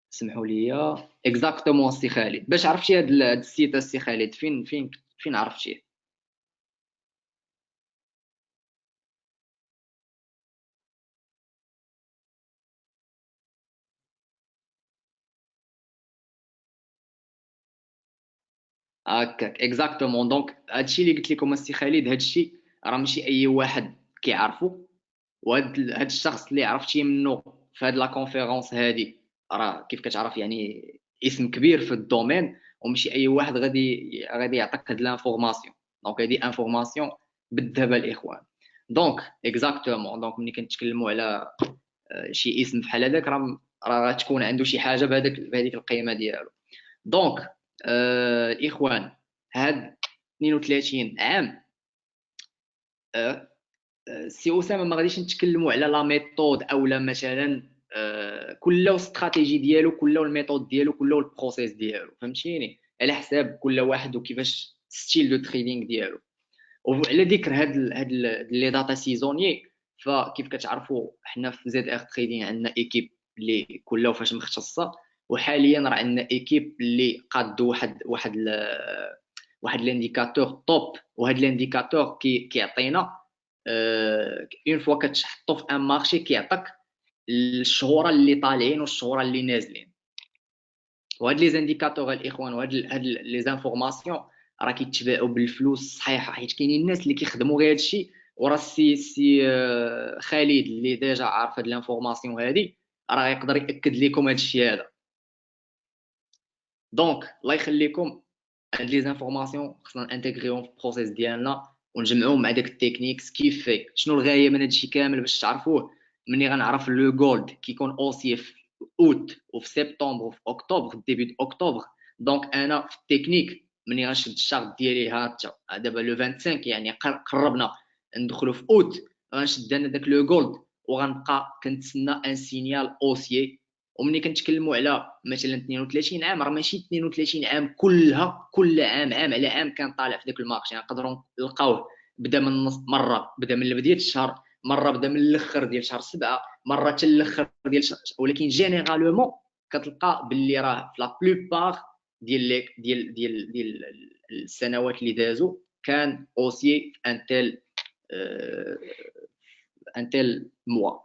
سمحوا لي اكزاكتومون سي خالد. باش عرفتي هاد السيت السي خالد فين عرفتيه؟ هكاك اكزاكتومون. دونك هادشي اللي قلت لكم السي خالد، هادشي راه ماشي اي واحد كيعرفو. هاد الشخص اللي عرفتي منه في هاد لا كونفيرونس هادي راه كيف كتعرف يعني اسم كبير في الدومين، وماشي اي واحد غادي يعطيك هاد لانفورماسيون. دونك هادي انفورماسيون بالذهب الاخوان. دونك اكزاكتومون. دونك ملي كنتكلموا على شي اسم بحال هذاك راه غتكون عنده شي حاجه بهذيك القيمه ديالو. دونك الاخوان، هاد 32 عام سي اسامه ما غاديش نتكلموا على لا ميثود اولا مثلا كل استراتيجي ديالو، كل الميثود ديالو، كل البروسيس ديالو، فهمتيني؟ على حساب كل واحد وكيفاش ستيل دو تريدينغ ديالو. وعلى ذكر هاد لي داتا سيزونيي، فكيف كتعرفوا حنا في زد ار تريدينغ عندنا ايكيب اللي كلها فاش مختصه، وحاليا راه عندنا ايكيب اللي قاد واحد الانديكاتور توب. وهاد الانديكاتور كيعطينا اون فوا كتحطو في ان مارشي كيعطيك الشهور اللي طالعين والشهور اللي نازلين. وهاد لي زانديكاتور الاخوان وهاد لي زانفورماسيون راه كيتباعوا بالفلوس صحيحه، حيت كاينين الناس اللي كيخدموا غير هادشي. وراه سي خالد اللي ديجا عارف هاد لانفورماسيون هادي راه يقدر ياكد لكم هادشي هذا. دونك الله يخليكم، هاد لي زانفورماسيون خصنا انتغريهم في البروسيس ديالنا ونجمعوهم مع داك التكنيكس. كيف شنو الغايه من هادشي كامل باش تعرفوه؟ مني غنعرف لو جولد كيكون اوسي في اوت وفي سبتمبر وفي اكتوبر، في ديبي دو اكتوبر. دونك انا في التكنيك مني غنشد الشارت ديالي هاتا دابا لو 25 يعني قربنا ندخلوا في اوت، غنشد انا داك لو جولد وغنبقى كنتسنى ان سينيال اوسيي. وملي كنتكلموا على مثلا 32 عام، راه ماشي 32 عام كلها كل عام على عام كان طالع في ذاك المارشي. يعني نقدروا نلقاوه بدا من النص، مره بدا من بدايه الشهر، مره بدا من الاخر ديال شهر 7، مره حتى الاخر ديال شهر. ولكن جينيرالمون كتلقى باللي راه في لا بلوبار ديال السنوات اللي دازوا كان اوسي ان تيل موا.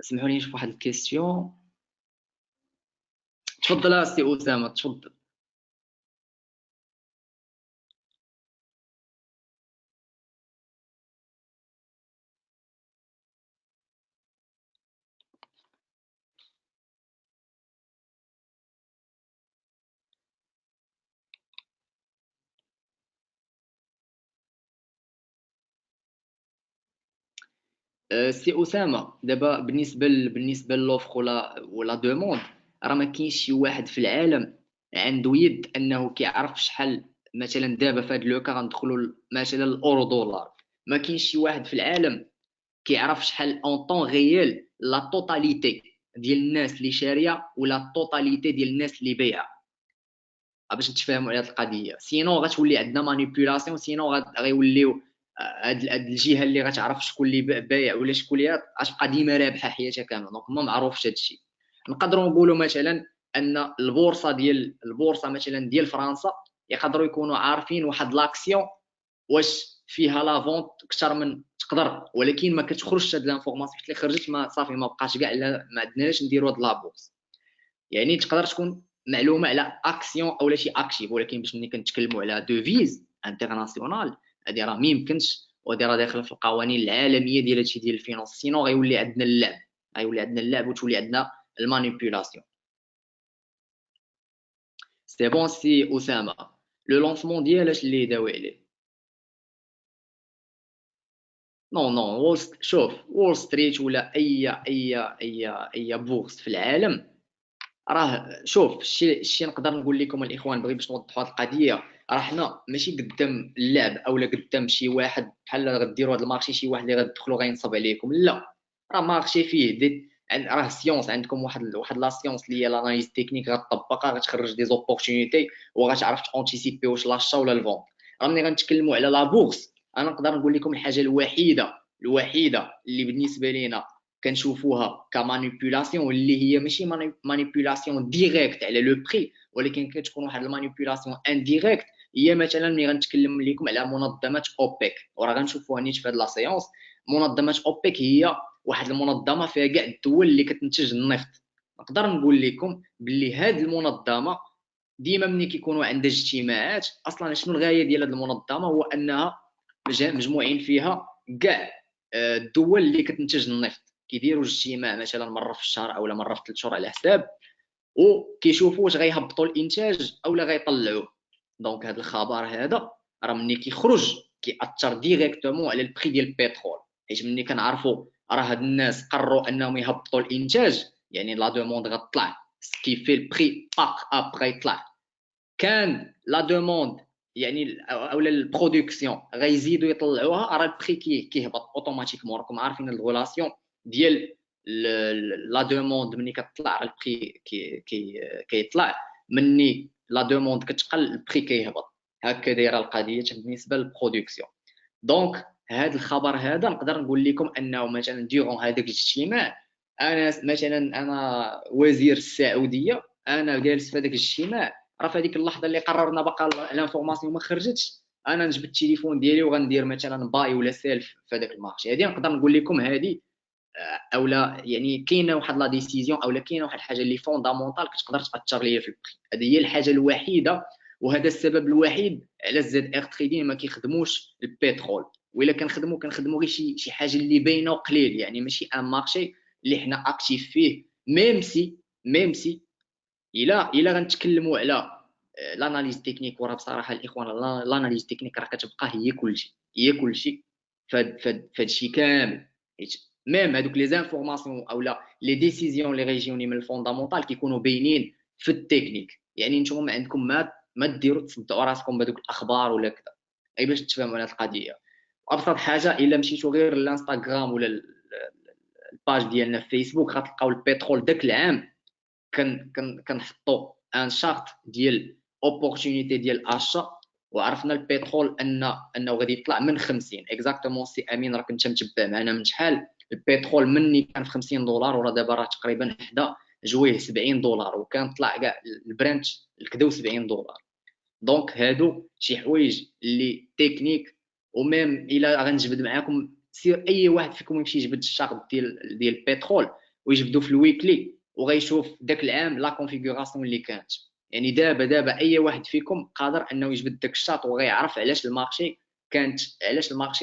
سمحوا لي نشوف واحد الكيستيون. تفضل سي اسامه، تفضل. سي اسامه، دابا بالنسبه للوفر ولا دوموند، راه ما كاينش شي واحد في العالم عنده يد انه كيعرف شحال. مثلا دابا في هذا لو كا غندخلوا مثلا الاورو دولار، ما كاينش شي واحد في العالم كيعرف شحال اون طون غيال لا توتاليتي ديال الناس اللي شاريه ولا توتاليتي ديال الناس اللي بايعه. باش نتفاهموا على هذه القضيه، سينو غتولي عندنا مانيبيولاسيون. سينو غيوليو هاد الجهه اللي غتعرف شكون اللي بايع ولا شكون اللي غتبقى ديما رابحه حياتها كامله. دونك ما معروفش هذا الشيء. نقدروا نقولوا مثلا ان البورصه مثلا ديال فرنسا يقدروا يكونوا عارفين واحد لاكسيون واش فيها لا فونت اكثر من تقدر، ولكن ما كتخرجش هاد لانفورماسيون. اللي خرجت ما صافي، ما بقاش كاع، ما عندناش نديروا هاد لابورس. يعني تقدر تكون معلومه على اكسيون اولا شي اكتيف، ولكن باش ملي كنتكلموا على دوفيز انترناسيونال هذه راه ما يمكنش، وهذه راه داخله في القوانين العالميه ديال هادشي ديال الفينانس. سينو غيولي عندنا اللعب وتولي عندنا المانيبيولاسيون. سي بون سي اسامه. لو لونسمون ديال اللي داوي عليه؟ نو شوف، وول ستريت ولا اي بورصه في العالم، راه شوف الشيء نقدر نقول لكم الاخوان بغي باش نوضحوا هذه القضيه. راه حنا ماشي قدام اللعب اولا قدام شي واحد بحال غديروا هذا المارشي شي واحد اللي غتدخلوا غينصب عليكم، لا. راه مارشي فيه راه سيونس، عندكم واحد لا سيونس اللي هي لاناليز تكنيك غتطبقها، غتخرج دي زوبورتونيتي وغتعرف تونتيسيبي واش لاشا ولا الفون. راه ملي غنتكلموا على لا بورس، انا نقدر نقول لكم الحاجه الوحيده اللي بالنسبه لينا كنشوفوها كمانيبيولاسيون، واللي هي ماشي مانيبيولاسيون ديريكت على لو بري، ولكن كتكون واحد المانيبيولاسيون انديريكت. هي مثلا ملي غنتكلم لكم على منظمه اوبيك، وراه غنشوفوها نيت في هذه لا سيونس. منظمه اوبيك هي واحد المنظمه فيها كاع الدول اللي كتنتج النفط. نقدر نقول لكم باللي هذه المنظمه ديما ملي كيكونوا عندها اجتماعات، اصلا شنو الغايه ديال هذه المنظمه؟ هو انها مجموعين فيها كاع الدول اللي كتنتج النفط، كيديروا اجتماع مثلا مره في الشهر او مره في 3 شهور على حساب، وكيشوفوا واش غيهبطوا الانتاج اولا غيطلعوه. دونك هذا الخبر هذا راه ملي كيخرج كيأثر ديريكتومون على البري ديال البترول، حيت ملي كنعرفوا راه هاد الناس قرروا انهم يهبطوا الانتاج، يعني لا دوموند غتطلع، سكي في البري باك ابغي يطلع. كان لا دوموند يعني اولا البرودكسيون غيزيدوا يطلعوها، راه البري كيهبط اوتوماتيكمون. راكم عارفين الغولاسيون ديال لا دوموند ملي كتطلع البري كيطلع، مني لا دوموند كتقل البري كيهبط. هكا دايره القضيه بالنسبه للبرودكسيون. دونك هذا الخبر هذا نقدر نقول لكم انه مثلا ديرون هذاك الاجتماع، انا وزير السعوديه، انا جالس في هذاك الاجتماع، راه في هذيك اللحظه اللي قررنا باقا الانفورماسيون ما خرجتش، انا نجبد التليفون ديالي وغندير مثلا باي ولا سيلف في هذاك المارشي. هذه نقدر نقول لكم هذه اولا يعني كاينه واحد لا ديسيزيون اولا كاينه واحد الحاجه اللي فوندامونتال كتقدر تاثر ليا في البري. هذه هي الحاجه الوحيده، وهذا السبب الوحيد على زد ار تريدين ما كيخدموش البترول. والا كنخدموا غير شي حاجه اللي باينه وقليل، يعني ماشي ان مارشي اللي حنا اكتيف فيه. ميم سي الا غنتكلموا على لاناليز تكنيك، وراه بصراحه الاخوان لاناليز تكنيك راه كتبقى هي كلشي فهاد الشيء كامل. حيت ميم هذوك لي زانفورماسيون اولا لي ديسيزيون اللي غيجيوني من الفوندامونتال كيكونوا باينين في التكنيك. يعني نتوما ما عندكم ما ديروا تصدعوا راسكم بهذوك الاخبار ولا كذا، اي باش تفهموا هذه القضيه. ابسط حاجه الا مشيتوا غير الانستغرام ولا الباج ديالنا في فيسبوك غتلقاو البترول داك العام كنحطوا ان شارت ديال اوبورتونيتي ديال اشا، وعرفنا البترول انه غادي يطلع من 50 اكزاكتومون. سي امين راك انت متبع معنا من شحال؟ البترول مني كان في 50 دولار وراه دابا راه تقريبا حدا جويه 70 دولار، وكان طلع كاع البرانت الكدو 70 دولار. دونك هادو شي حوايج اللي تكنيك. وميم الا غنجبد معاكم، سير اي واحد فيكم يمشي يجبد الشارت ديال البترول ويجبدو في الويكلي وغيشوف داك العام لا كونفيغوراسيون اللي كانت. يعني دابا اي واحد فيكم قادر انه يجبد داك الشارت وغيعرف علاش المارشي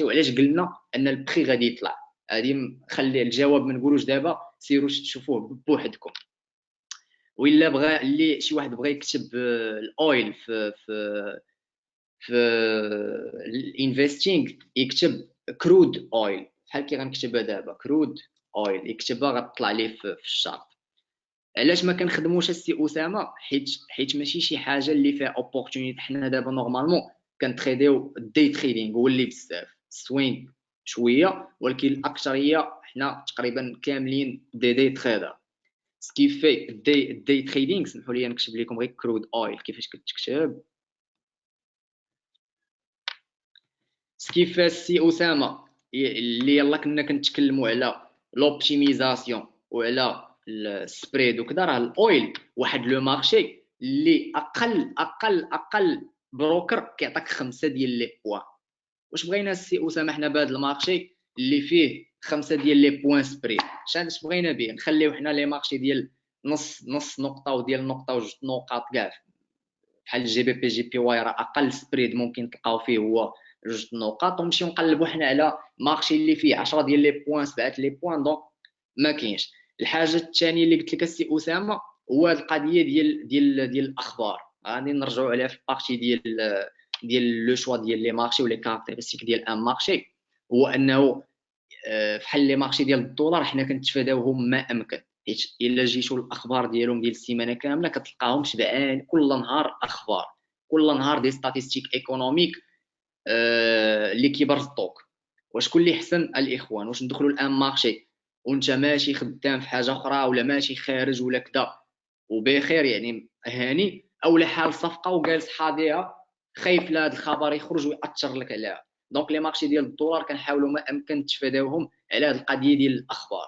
وعلاش قلنا ان البري غادي يطلع. هذه خلي الجواب ما نقولوش دابا، سيروا تشوفوه بوحدكم. وإلا بغى اللي شي واحد بغى يكتب الاويل في الانفستينغ يكتب كرود اويل، بحال كي غنكتبها دابا كرود اويل يكتبها غتطلع ليه في الشارت. علاش ما كنخدموش السي اسامه؟ حيت ماشي شي حاجه اللي فيها اوبورتونيتي. حنا دابا نورمالمون كنتريديو الدي تريدينغ هو اللي بزاف، السوينغ شويه، ولكن الاكثريه حنا تقريبا كاملين دي تريدر. سكي في الدي تريدينغ. سمحوا لي نكتب لكم غير كرود اويل كيفاش كتكتب. كيف السي اسامه اللي يلا كنا كنتكلموا على لوبتيميزاسيون وعلى السبريد وكذا، راه الاويل واحد لو مارشي اللي اقل بروكر كيعطيك 5 ديال لي بوان. واش بغينا السي اسامه حنا بهذا المارشي اللي فيه 5 ديال لي بوان سبريد؟ اش بغينا به؟ نخليو حنا لي مارشي ديال نص نقطه وديال نقطه وجوج نقاط كاع بحال الجي بي بي جي بي واي، راه اقل سبريد ممكن تلقاو فيه هو جوج نقاط، ونمشيو نقلبوا حنا على مارشي اللي فيه 10 ديال لي بوين 7 لي بوين. دونك ما كاينش. الحاجه الثانيه اللي قلت لك السي اسامه هو القضيه ديال الاخبار. غادي نرجعوا عليها في البارتي ديال لو شوا ديال لي مارشي ولي كاركتيرستيك ديال ان مارشي. هو انه فحال لي مارشي ديال الدولار حنا كنتفاداوهم ما امكن، حيت الا جيتوا الاخبار ديالهم ديال السيمانه كامله كتلقاهم شبعان كل نهار اخبار، كل نهار دي ستاتيستيك ايكونوميك اللي كيبرزطوك. وشكون اللي احسن الاخوان؟ واش ندخلوا الان مارشي وانت ماشي خدام في حاجه اخرى ولا ماشي خارج ولا كذا وبخير يعني هاني، اولا حال صفقه وجالس حاضيها خايف لا هذا الخبر يخرج ويأثر لك عليها. دونك لي مارشي ديال الدولار كنحاولوا ما امكن نتفاداوهم على هذه القضيه ديال الاخبار.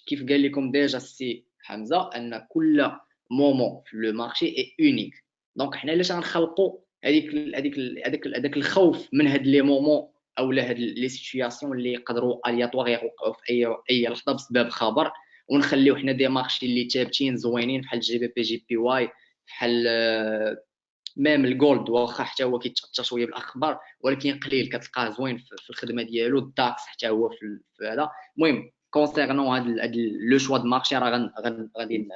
كيف قال لكم ديجا السي حمزه ان كل مومون في لو مارشي اي اونيك. دونك حنا علاش غنخلقوا هذاك الخوف من هاد لي مومون اولا هاد لي سيتوياسيون اللي يقدروا الياتوار يوقعوا في اي لحظه بسبب خبر، ونخليو حنا دي مارشي اللي ثابتين زوينين بحال جي بي بي جي بي واي، بحال ميم الجولد واخا حتى هو كيتاثر شويه بالاخبار ولكن قليل كتلقاه زوين في الخدمه ديالو. الداكس حتى هو في هذا. المهم كونسيرنون هاد لو شوا د مارشي راه غادي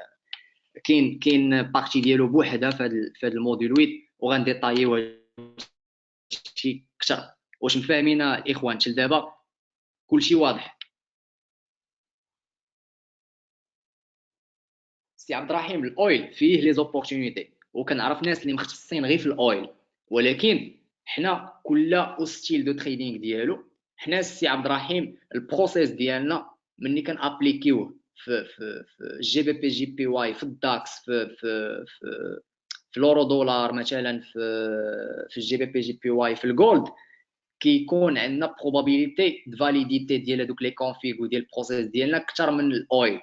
كاين بارتي ديالو بوحدها في هذا الموديل 8 وغنديطايو شي اكثر. واش مفاهمين الاخوان حتى دابا كلشي واضح؟ سي عبد الرحيم الاويل فيه لي زوبورتونيتي وكنعرف ناس اللي مختصين غير في الاويل، ولكن حنا كل ستيل دو تريدينغ ديالو حنا سي عبد الرحيم البروسيس ديالنا ملي كنابليكيوه في جي بي بي جي بي واي في الداكس في لورو دولار مثلا في الجي بي بي جي بي واي في الجولد كيكون عندنا بروبابيليتي د فاليديتي ديال هذوك لي كونفيغ وديال البروسيس ديالنا اكثر من الاويل.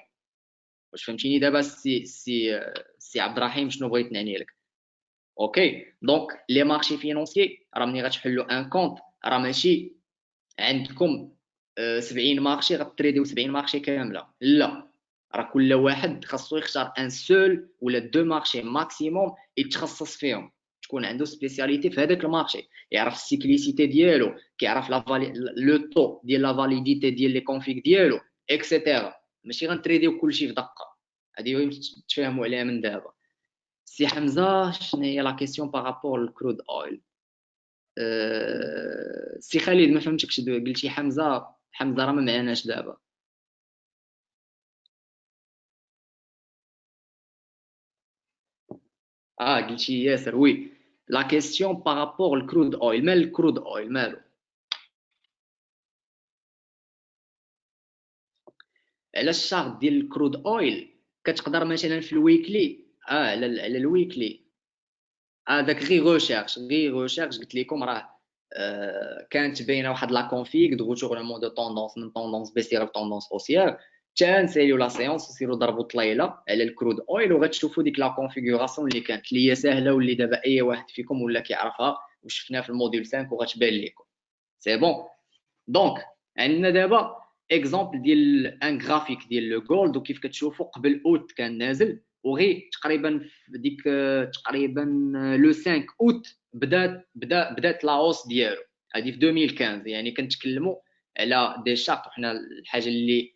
واش فهمتيني دابا سي عبد الرحيم شنو بغيت نعني لك؟ اوكي دونك لي مارشي فينونسيي راه ملي غتحلوا ان كونط راه ماشي عندكم 70 مارشي غتريديو 70 مارشي كامله، لا راه كل واحد خاصو يختار ان سول ولا دو مارشي ماكسيموم يتخصص فيهم، تكون عنده سبيسياليتي في هذاك المارشي، يعرف السيكليسيتي ديالو، كيعرف لو طو ديال لا فاليديتي ديال لي كونفيغ ديالو اكسيتيرا. ماشي غنتريديو كلشي في دقه. هذه تفهموا عليها من دابا. سي حمزه شنو هي لا كيسيون بارابور للكرود اويل؟ سي خالد ما فهمتكش قلتي حمزه راه ما معناش دابا. قلتي ياسر وي. لا كيسيون بارابور للكرود اويل، مال الكرود اويل مالو؟ على الشارت ديال الكرود اويل كتقدر مثلا في الويكلي على الويكلي هذاك غير ريشيرش قلت لكم راه كانت باينه واحد لا كونفيغ دو ريتورنمون دو طوندونس من طوندونس بيسير لطوندونس اوسيير، حتى نساليو لا سيونس وسيروا ضربوا طليله على الكرود اويل وغتشوفوا ديك لا كونفيغوراسيون اللي كانت اللي هي ساهله واللي دابا اي واحد فيكم ولا كيعرفها وشفناها في الموديل 5 وغتبان لكم سي بون. دونك عندنا دابا اكزومبل ديال ان غرافيك ديال لو جولد وكيف كتشوفوا قبل اوت كان نازل وغي تقريبا في ديك تقريبا لو 5 اوت بدات لا هوس ديالو. هذه في 2015 يعني كنتكلموا على دي شارت. وحنا الحاجه اللي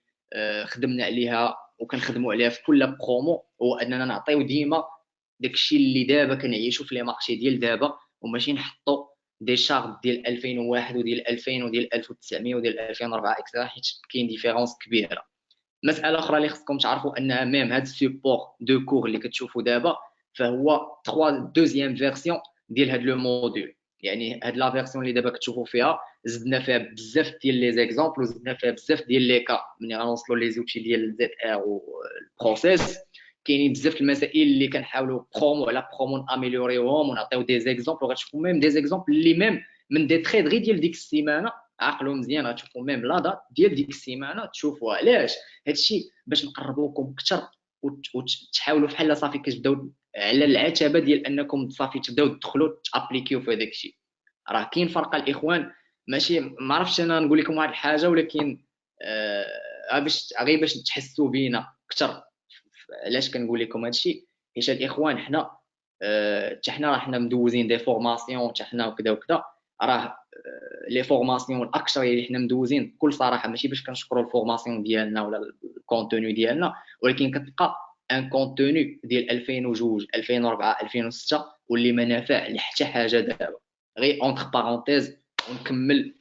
خدمنا عليها وكنخدموا عليها في كل برومو هو اننا نعطيو ديما داكشي اللي دابا كنعيشوا في لي مارشي ديال دابا وماشي نحطوا دي شارت ديال 2001 وديال 2000 وديال 1900 وديال 2004 اكسترا حيت كاين ديفيرونس كبيره. مساله اخرى اللي خصكم تعرفوا انها ميم هاد السيبور دو كور اللي كتشوفوا دابا فهو 3 دوزيام فيرسيون ديال هاد لو موديل. يعني هاد لا فيرسيون اللي دابا كتشوفوا فيها زدنا فيها بزاف ديال لي زيكزامبل وزدنا فيها بزاف ديال لي كا ملي غنوصلوا لي زوتي ديال زد ار والبروسيس. كاينين بزاف المسائل اللي كنحاولوا برومو على برومو اميليوريوهم ونعطيو دي زيكزامبل وغتشوفوا ميم دي زيكزامبل اللي ميم من دي تريد غير ديال ديك السيمانه. عقلوا مزيان غتشوفوا ميم لا دات ديال ديك السيمانه تشوفوا علاش هادشي باش نقربوكم اكثر وتحاولوا بحال صافي كتبداو على العتبه ديال انكم صافي تبداو تدخلوا تابليكيو في هذاك الشيء. راه كاين فرق الاخوان ماشي ما عرفتش انا نقول لكم واحد الحاجه ولكن باش غير باش تحسوا بينا اكثر. علاش كنقول لكم هذا الشيء؟ حيت الاخوان حنا حتى حنا راه حنا مدوزين دي فورماسيون حتى حنا وكذا وكذا. راه لي فورماسيون الاكثر اللي حنا مدوزين بكل صراحه ماشي باش كنشكروا الفورماسيون ديالنا ولا الكونتوني ديالنا ولكن كتبقى ان كونتوني ديال 2002 2004 2006 واللي ما نافع لحتى حاجه دابا. غير اونتر بارونتيز ونكمل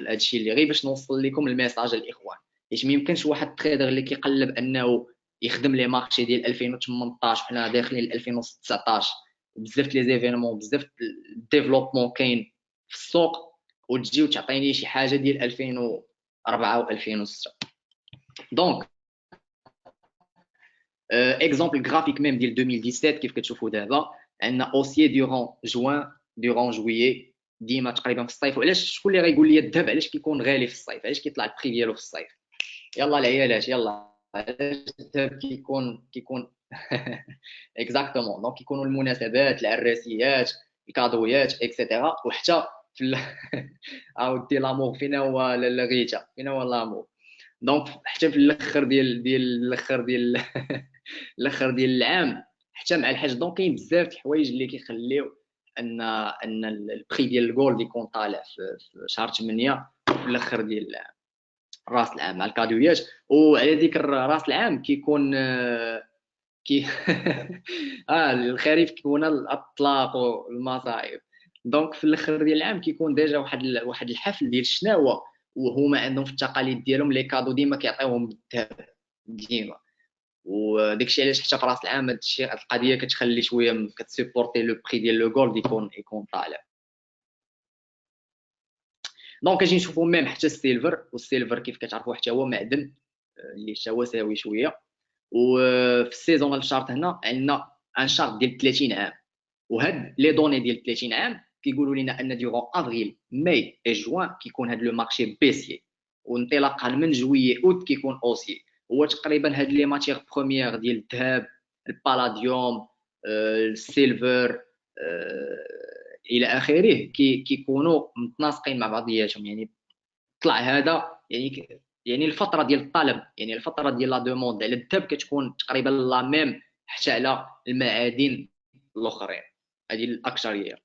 هادشي اللي غير باش نوصل لكم الميساج الاخوان. حيت ما يمكنش واحد التريدر اللي كيقلب انه يخدم لي مارشي ديال 2018 وحنا داخلين ل 2019 بزاف لي زيفينمون، بزاف ديفلوبمون كاين في السوق، وتجي وتعطيني شي حاجه ديال 2004 و 2006. دونك اكزومبل غرافيك ميم ديال 2017 كيف كتشوفوا دابا عندنا اوسيي دوران جويي ديما تقريبا في الصيف. وعلاش شكون اللي غايقول لي الذهب علاش كيكون غالي في الصيف؟ علاش كيطلع البري ديالو في الصيف؟ يلا العيالات يلا، علاش الذهب كيكون اكزاكتومون. دونك كيكونوا المناسبات، العراسيات، الكادويات اكسيتيرا. وحتى في عاودتي لامور فينا هو الغيتا، فينا هو لامور. دونك حتى في الاخر الاخر ديال العام، حتى مع الحاج. دونك كاين بزاف د الحوايج اللي كيخليو ان البري ديال الجولد يكون طالع في شهر 8 في الاخر ديال العام، راس العام مع الكادويات. وعلى ذكر راس العام كيكون كي الخريف كيكون الاطلاق والمصايب. دونك في الاخر ديال العام كيكون ديجا واحد الحفل ديال الشناوه، وهما عندهم في التقاليد ديالهم لي كادو ديما كيعطيوهم بالذهب ديما. وداكشي علاش حتى في راس العام هادشي القضيه كتخلي شويه كتسيبورتي لو بري ديال لو جولد يكون طالع. دونك اجي نشوفوا ميم حتى السيلفر. والسيلفر كيف كتعرفوا حتى هو معدن اللي حتى هو ساوي شويه. وفي السيزونال شارت هنا عندنا ان شارت ديال 30 عام، وهاد لي دوني ديال 30 عام كيقولوا لنا ان ديورون افريل ماي اي جوان كيكون هاد لو مارشي بيسيي، وانطلاقا من جويي اوت كيكون اوسي. هو تقريبا هاد لي ماتيغ بروميير ديال الذهب، البالاديوم، السيلفر، الى اخره كيكونوا متناسقين مع بعضياتهم. يعني طلع هذا يعني الفتره ديال الطلب، يعني الفتره ديال لا دوموند على الذهب كتكون تقريبا لا ميم حتى على المعادن الاخرين، هذه الاكثريه.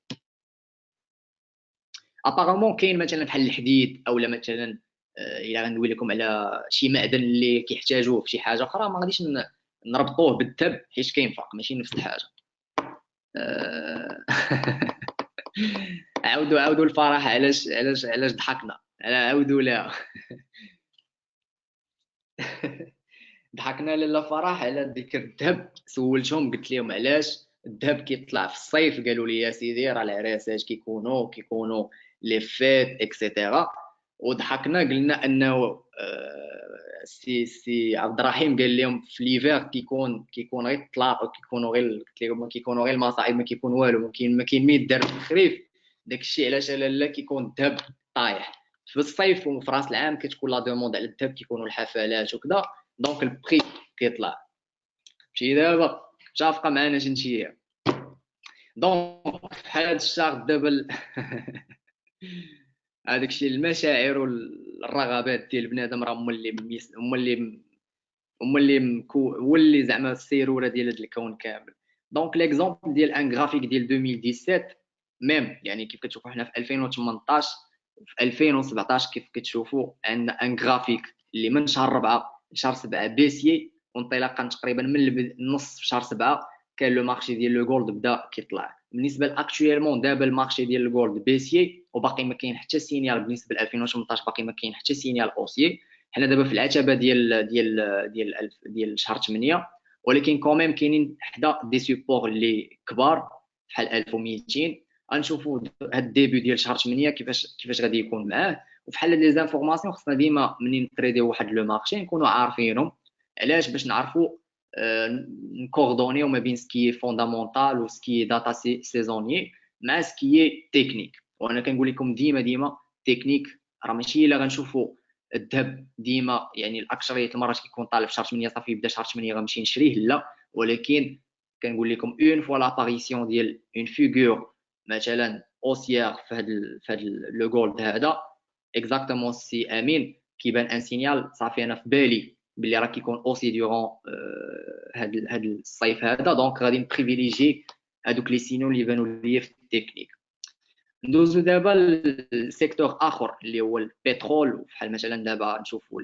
ابارامون كاين مثلا بحال الحديد، اولا مثلا الا غندوي لكم على شي معدن اللي كيحتاجوه في شي حاجه اخرى، ما غاديش نربطوه بالذهب حيت كاين فرق، ماشي نفس الحاجه. عاودوا الفرح. علاش ضحكنا؟ عاودوا لا. ضحكنا لالا فرح على ذكر الذهب. سولتهم قلت لهم علاش الذهب كيطلع في الصيف، قالوا لي يا سيدي راه العراسات كيكونوا لي فيت اكسيتيرا. وضحكنا قلنا انه سي عبد الرحيم قال لهم في ليفير كيكون غير الطلاق، وكيكونوا غير قلت لهم كيكونوا غير المصاعب، ما كيكون والو، ما كاين ما يدار في الخريف. داكشي علاش لالا كيكون الذهب طايح في الصيف. وفي راس العام كتكون لا دوموند على الذهب، كيكونوا الحفلات وكذا، دونك البري كيطلع. ماشي دابا متفقه معنا جنتيه؟ دونك بحال هاد الشهر دابا هذاك الشيء المشاعر والرغبات ديال بنادم راه هو اللي زعما السيروره ديال هذا الكون كامل. دونك ليكزومبل ديال ان غرافيك ديال 2017 ميم، يعني كيف كتشوفوا حنا في 2018 في 2017 كيف كتشوفوا عندنا ان غرافيك اللي من شهر 4 لشهر 7 بيسيي، وانطلاقا تقريبا من نص شهر 7 كان لو مارشي ديال لو جولد بدا كيطلع. بالنسبه لاكطويلمون دابا المارشي ديال الجولد بيسيي، وباقي ما كاين حتى سينيال. بالنسبه ل 2018 باقي ما كاين حتى سينيال اوسيي. حنا دابا في العتبه ديال شهر 8، ولكن كوميم كاينين حدا دي سيبور اللي كبار بحال 1200. غنشوفوا هاد الديبي ديال شهر 8 كيفاش غادي يكون معاه. وفحال لي زانفورماسيون خصنا ديما منين نتريديو واحد لو مارشي نكونوا عارفينهم. علاش؟ باش نعرفوا نكوردونيو ما بين سكي فوندامونتال وسكي داتا سيزونيي مع سكي تكنيك. وانا كنقول لكم ديما تكنيك راه ماشي الا غنشوفوا الذهب ديما يعني الاكثريه المرات كيكون طالع في شهر 8 صافي يبدا شهر 8 غنمشي نشريه، لا. ولكن كنقول لكم اون فوا لاباريسيون ديال اون فيغور مثلا اوسيير في هذا لو جولد هذا اكزاكتومون سي امين كيبان ان سينيال صافي انا في بالي باللي راه كيكون اوسي ديورون هاد الصيف هذا. دونك غادي نبريفيليجي هادوك لي سينو اللي يبانوا ليا في التكنيك. ندوزو دابا لسيكتور اخر اللي هو البترول. بحال مثلا دابا نشوفوا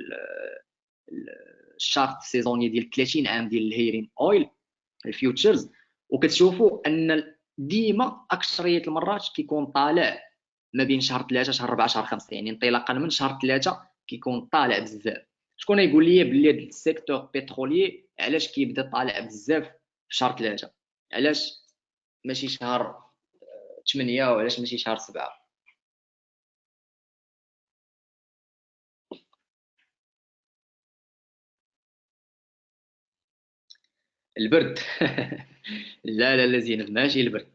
الشارت سيزوني ديال 30 عام ديال الهيرين اويل الفيوتشرز، وكتشوفوا ان ديما اكثريه المرات كيكون طالع ما بين شهر 3 شهر 4 شهر 5. يعني انطلاقا من شهر 3 كيكون طالع بزاف. شكون يقول لي بلي هذا السيكتور بترولي علاش كيبدا طالع بزاف في شهر 3؟ علاش؟ ماشي شهر 8 وعلاش ماشي شهر 7؟ البرد. لا لا لا زينب، ماشي البرد.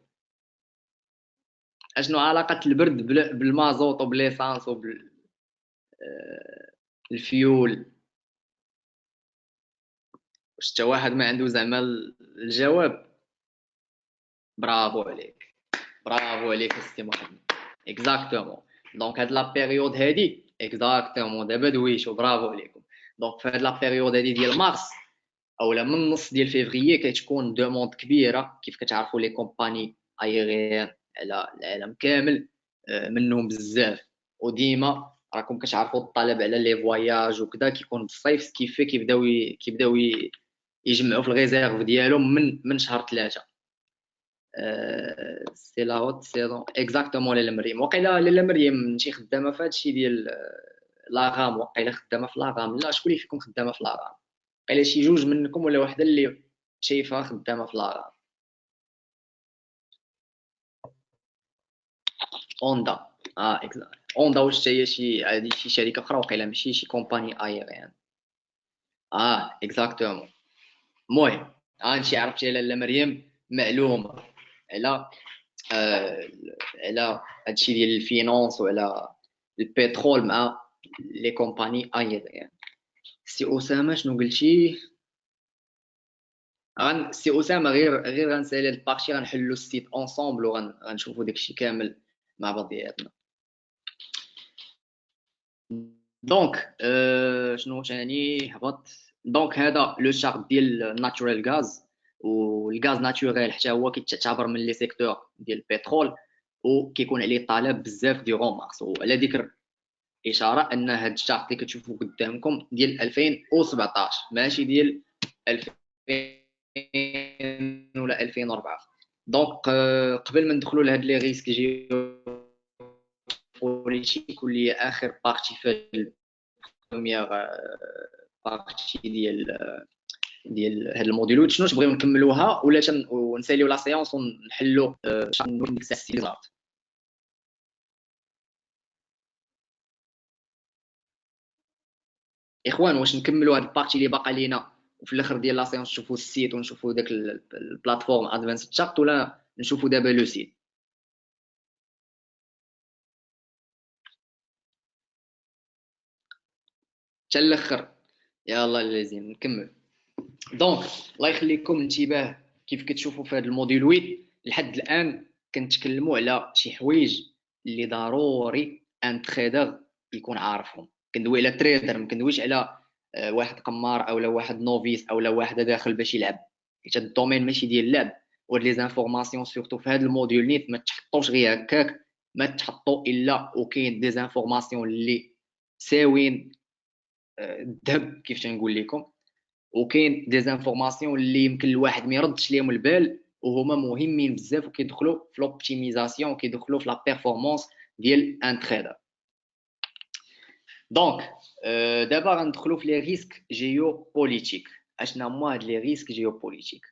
اشنو علاقة البرد بالمازوت وبليسانس وبالفيول؟ واش حتى واحد ما عنده زعما الجواب؟ برافو عليك، برافو عليك السي محمد. اكزاكتومون. دونك هاد لا بيريود هادي اكزاكتومون دابا دويشو، برافو عليكم. دونك في هاد لا بيريود هادي ديال مارس اولا من النص ديال فيفري كتكون دوموند كبيره، كيف كتعرفوا لي كومباني ايغيان على العالم كامل، منهم بزاف. وديما راكم كتعرفوا الطلب على لي فواياج وكذا كيكون بالصيف، كيف كيبداو يجمعوا في الريزيرف ديالهم من شهر 3. سي لا هوت سيزون اكزاكتومون. لاله مريم وقيلا، لاله مريم شي خدامه في هادشي ديال لاغام؟ وقيلا خدامه في لاغام؟ لا، شكون اللي فيكم خدامه في لاغام؟ قيلا شي جوج منكم ولا وحده اللي شايفها خدامه في لاغام. اوندا. اه اوندا واش هي شي عادي شي شركه اخرى وقيلا، ماشي شي كومباني ايريان؟ اه اكزاكتومون. المهم انت عرفتي لاله مريم معلومه على آه، على هادشي ديال الفينانس وعلى البترول مع لي كومباني ايريان. سي اسامه شنو قلتي؟ سي اسامه، غير غنسالي البارتي، غنحلوا السيت اونصومبل وغنشوفوا داكشي كامل مع بعضياتنا. دونك شنو ثاني هبط؟ دونك هذا لو شارت ديال الناتورال غاز، والغاز ناتورال حتى هو كيتعتبر من لي سيكتور ديال البترول، وكيكون عليه طلب بزاف ديغون مارس. وعلى ذكر اشاره ان هاد الشارت اللي كتشوفوا قدامكم ديال 2017 ماشي ديال 2000 ولا 2004. دونك قبل ما ندخلوا لهاد لي ريسك جيوبوليتيك واللي هي اخر بارتي في البروميير بارتي ديال هاد الموديول، شنو تبغيو نكملوها ولا ونساليو لا سيونس ونحلوا اكسرسيزات؟ اخوان واش نكملوا هاد البارتي اللي باقا لينا وفي الاخر ديال لا سيونس نشوفوا السيت ونشوفوا داك البلاتفورم ادفانس تشارت، ولا نشوفوا دابا لو سيت؟ حتى الاخر. يلا لازم نكمل. دونك الله يخليكم انتباه، كيف كتشوفوا في هذا الموديول 8 لحد الان كنتكلموا على شي حوايج اللي ضروري ان تريدر يكون عارفهم. كندوي على تريدر، ما كندويش على واحد قمار او واحد نوفيس او واحد داخل باش يلعب، حيت هذا الدومين ماشي ديال اللعب. وهاد لي زانفورماسيون سورتو في هذا الموديول نيت ما تحطوش غير هكاك، ما تحطوا الا وكاين دي زانفورماسيون اللي ساوين الذهب كيف تنقول لكم، وكاين دي زانفورماسيون اللي يمكن الواحد ما يردش ليهم البال وهما مهمين بزاف وكيدخلوا في لوبتيميزاسيون وكيدخلوا في لا بيرفورمانس ديال ان تريدر. دونك دابا غندخلوا في لي ريسك جيوبوليتيك. اشنا هما هاد لي ريسك جيوبوليتيك؟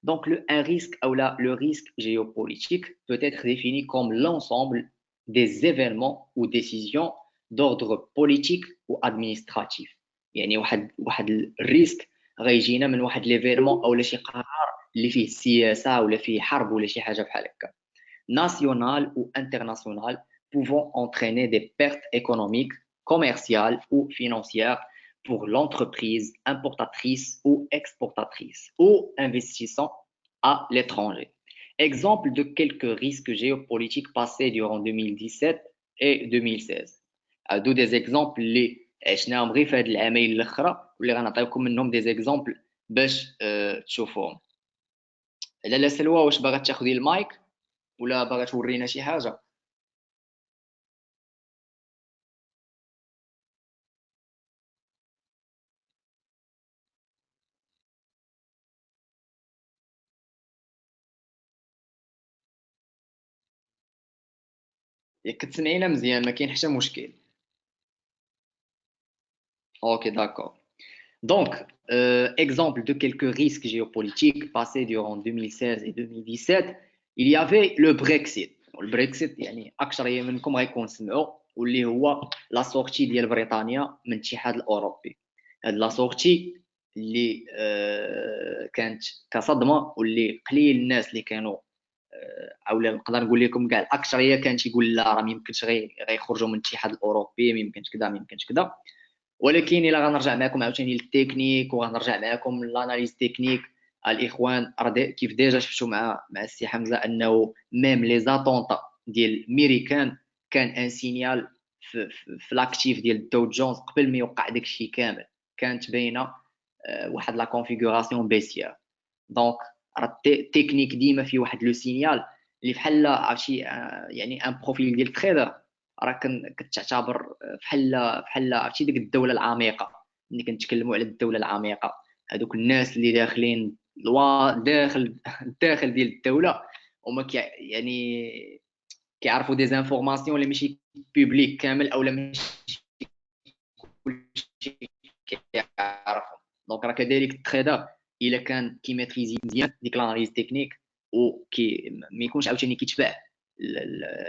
Donc, un risque ou le risque géopolitique peut être défini comme l'ensemble des événements ou décisions d'ordre politique ou administratif. يعني واحد الريسك غيجينا من واحد ليفيرمون او شي قرار اللي فيه سياسه ولا فيه حرب ولا شي حاجه بحال هكا، national ou international, pouvant entraîner des pertes économiques, commerciales ou financières pour l'entreprise importatrice ou exportatrice ou investissant à l'étranger. Exemple de quelques risques géopolitiques passés durant 2017 et 2016. d'où des exemples اللي عشناهم غير في هاد العامين الاخرى واللي غنعطيكم منهم دي زيكزامبل باش تشوفوهم. لاله سلوى واش باغا تاخذي المايك ولا باغا تورينا شي حاجه؟ ياك كتسمعينا مزيان ما كاين حتى مشكل. Ok, d'accord. Donc, exemple de quelques risques géopolitiques passés durant 2016 et 2017. il y avait le Brexit. البريكسيت يعني اكثريه منكم غيكون سمعوا، واللي هو لا سورتي ديال بريطانيا من الاتحاد الاوروبي. هاد لا سورتي اللي كانت كصدمه، واللي قليل الناس اللي كانوا اولا نقدر نقول لكم كاع الاكثريه كانت يقول لا راه ما يمكنش غيخرجوا من الاتحاد الاوروبي، ما يمكنش كذا ما يمكنش كذا. ولكن الا غنرجع معكم عاوتاني للتكنيك وغنرجع معكم للاناليز تكنيك الاخوان، كيف ديجا شفتوا مع السي حمزه انه ميم لي زاتونطا ديال ميريكان كان ان سينيال في لاكتيف ديال الدو جونز قبل ما يوقع داك الشيء كامل. كانت باينه واحد لا كونفيغوراسيون بيسيال. دونك راه التكنيك ديما في واحد لو سينيال اللي بحال عرفتي يعني ان بروفيل ديال تريدر، راه كتعتبر بحال عرفتي ديك الدوله العميقه. ملي كنتكلموا على الدوله العميقه، هذوك الناس اللي داخلين داخل ديال الدوله، وما يعني كيعرفوا دي زانفورماسيون اللي ماشي بوبليك كامل، اولا ماشي كلشي كيعرفهم. دونك راه كذلك التريدر الا كان كيميتريزي مزيان ديك لاناليز تكنيك وكي ما يكونش عاوتاني كيتبع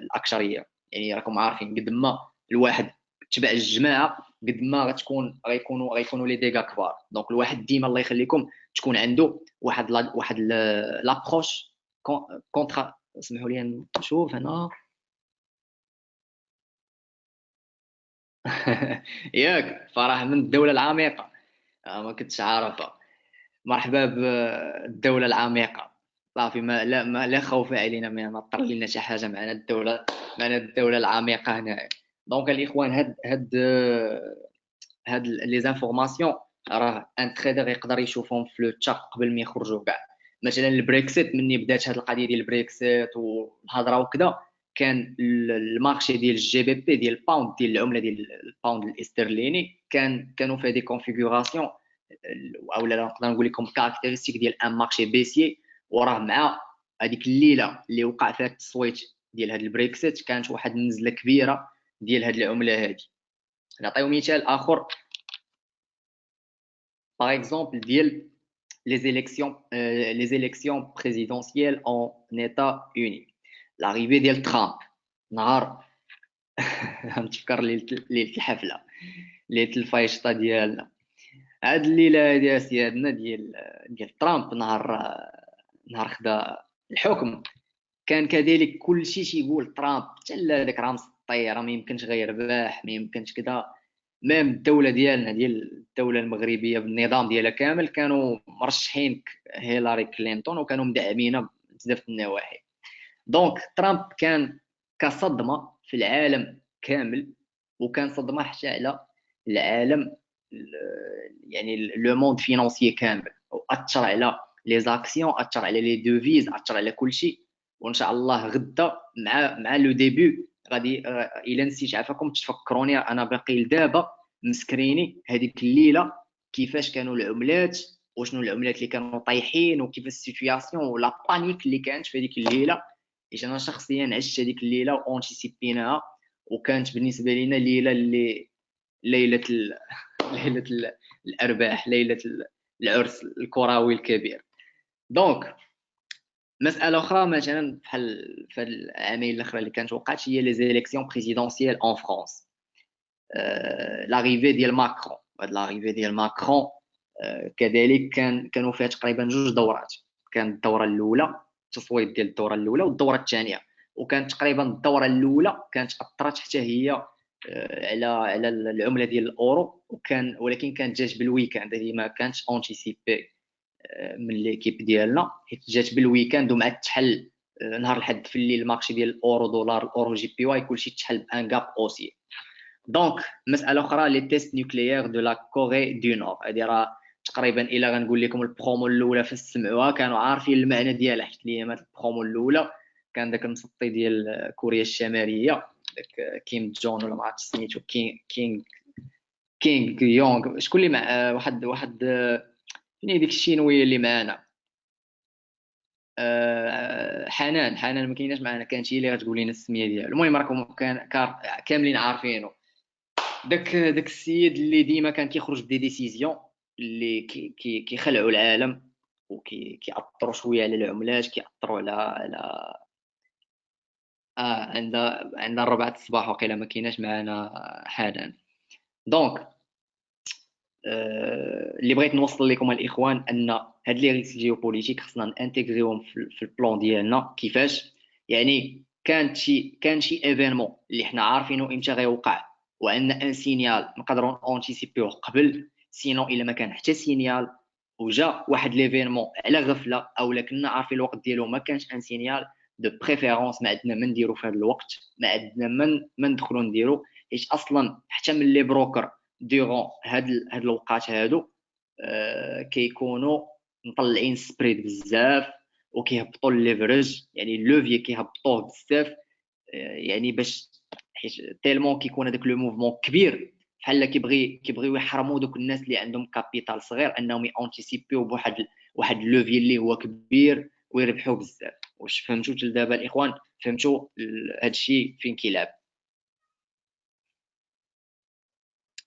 الاكثريه. يعني راكم عارفين قد ما الواحد تبع الجماعه قد ما غيكونوا لي ديغا كبار. دونك الواحد ديما الله يخليكم تكون عنده واحد لابروش كونترا. اسمحوا لي نشوف هنا. ياك فرح من الدوله العميقه، ما كنتش عارفها. مرحبا بالدولة العميقة. صافي ما لا خوف علينا من ما طر لنا شي حاجة معنا الدولة العميقة هنا. دونك الاخوان هاد لي زانفورماسيون راه ان تريدر يقدر يشوفهم في لو تشارت قبل ما يخرجوا كاع. مثلا البريكسيت مني بدات هاد القضيه ديال البريكسيت والهضره وكذا، كان المارشي ديال الجي بي بي ديال الباوند ديال العمله ديال الباوند الاسترليني كانوا فيه دي كونفيغوراسيون، او لا نقدر نقول لكم كاركتيرستيك ديال ان مارشي بيسيي. وراه مع هذيك الليله اللي وقع فيها التصويت ديال هذا البريكسيت كانت واحد النزله كبيره ديال هذه العمله هذه. نعطيو مثال اخر par exemple ديال les élections présidentielles en États-Unis. l'arrivée ديال ترامب نهار نتفكر ليله الحفله، ليله الفايشطه ديالنا. هاد الليله هادي سيادنا ديال ترامب، نهار خدا الحكم، كان كذلك كل شيء تيقول ترامب حتى داك راه مسطي، راه ما يمكنش غيربح، ما يمكنش كذا. ميم الدوله ديالنا ديال الدوله المغربيه بالنظام ديالها كامل كانوا مرشحين هيلاري كلينتون وكانوا مدعمينها بزاف النواحي. دونك ترامب كان كصدمه في العالم كامل، وكان صدمه حتى على العالم يعني لو موند فينانسيي كامل، واثر على لي زاكسيون، اثر على لي دوفيز، اثر على كل شيء. وان شاء الله غدا مع لو ديبي غادي الا نسيت عافاكم تفكروني، انا باقي لدابا مسكريني هذيك الليله كيفاش كانوا العملات وشنو العملات اللي كانوا طايحين وكيف السيتوياسيون ولا بانيك اللي كانت في هذيك الليله. حيت انا شخصيا عشت هذيك الليله وانتيسيبيناها، وكانت بالنسبه لينا ليله اللي ليله ليله الارباح، ليله العرس الكروي الكبير. دونك مساله اخرى مثلا بحال في العامين الاخرى اللي كانت وقعت هي لي زيليكسيون بريزيدونسيال اون فرانس. لاريفي ديال ماكرون، هاد لاريفي ديال ماكرون كذلك كانوا فيها تقريبا جوج دورات. كانت الدوره الاولى التصويت ديال الدوره الاولى والدوره الثانيه، وكانت تقريبا الدوره الاولى كانت اثرت حتى هي على العمله ديال الاورو، ولكن كانت جات بالويكاند، هذه ما كانتش اونتيسيبي من ليكيب ديالنا، حيت جات بالويكاند ومع تحل نهار الحد في الليل المارشي ديال الاورو دولار الاورو جي بي واي كلشي تحل بان غاب اوسي. دونك مساله اخرى لي تيست نيوكليير دو لا كوري دو نور، هذه راه تقريبا الا غنقول لكم البرومو الاولى في سمعوها كانوا عارفين المعنى ديالها، حيت الايامات البرومو الاولى كان داك المسطي ديال كوريا الشماليه، داك كيم جون ولا ما عرفتش سميتو، كينغ يونغ، شكون اللي مع واحد فين ديك الشينويه اللي معانا، حنان ما كايناش معنا، كانت هي اللي غتقول لنا السميه ديالو. المهم راكم كاملين عارفينه، داك السيد اللي ديما كان كيخرج بدي ديسيزيون اللي كيخلعوا العالم كيأثروا شويه على العملات، كيأثروا على عندنا 4 الصباح وقيلا ما كايناش معنا حالا. دونك اللي بغيت نوصل لكم الاخوان ان هاد لي ريسك جيوبوليتيك خصنا نانتيغريهم في البلان ديالنا. كيفاش؟ يعني كان شي ايفينمون اللي حنا عارفينه امتى غيوقع، وان ان سينيال نقدروا انتيسيبيوه قبل، سينو الا ما كان حتى سينيال وجا واحد ليفينمون على غفله او كنا عارفين الوقت ديالو ما كانش ان سينيال، دو بريفيرونس ما عندنا من نديرو في هذا الوقت، ما عندنا من ندخلوا نديرو، حيت اصلا حتى من لي بروكر ديغون هاد الوقات هادو كيكونوا مطلعين سبريد بزاف وكيهبطوا الليفرج، يعني اللوفي كيهبطوه بزاف، يعني باش حيت تيلمون كيكون هذاك لو موفمون كبير، بحال كيبغيو يحرموا دوك الناس اللي عندهم كابيتال صغير انهم يانتيسيبيو واحد اللوفي اللي هو كبير ويربحوا بزاف. واش فهمتوا حتى دابا الاخوان؟ فهمتوا هادشي فين كيلعب؟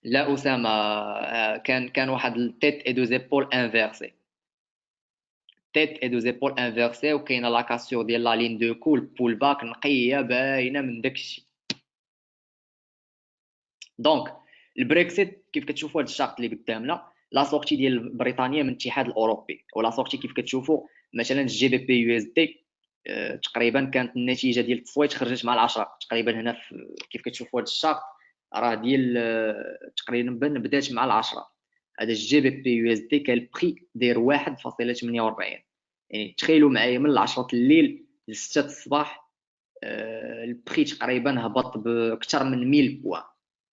لا اسامه، كان واحد التيت اي دو زيبول انفيرسي، تيت اي دو زيبول انفيرسي، وكاينه لا كاسور ديال لا لين دو كول بول باك نقيه باينه من داكشي. دونك البريكسيت كيف كتشوفوا هذا الشرط اللي قدامنا، لا سورتي ديال بريطانيا من الاتحاد الاوروبي، ولا سورتي كيف كتشوفوا مثلا الجي بي بي يو اس دي تقريبا كانت النتيجه ديال التصويت خرجت مع العشرة تقريبا. هنا كيف كتشوفوا هذا الشرط راه ديال تقريبا بدات مع العشرة. هذا الجي بي بي يو اس دي كان البري داير 1.48، يعني تخيلوا معايا من 10 الليل ل 6 الصباح البري تقريبا هبط باكثر من 1000 بوان،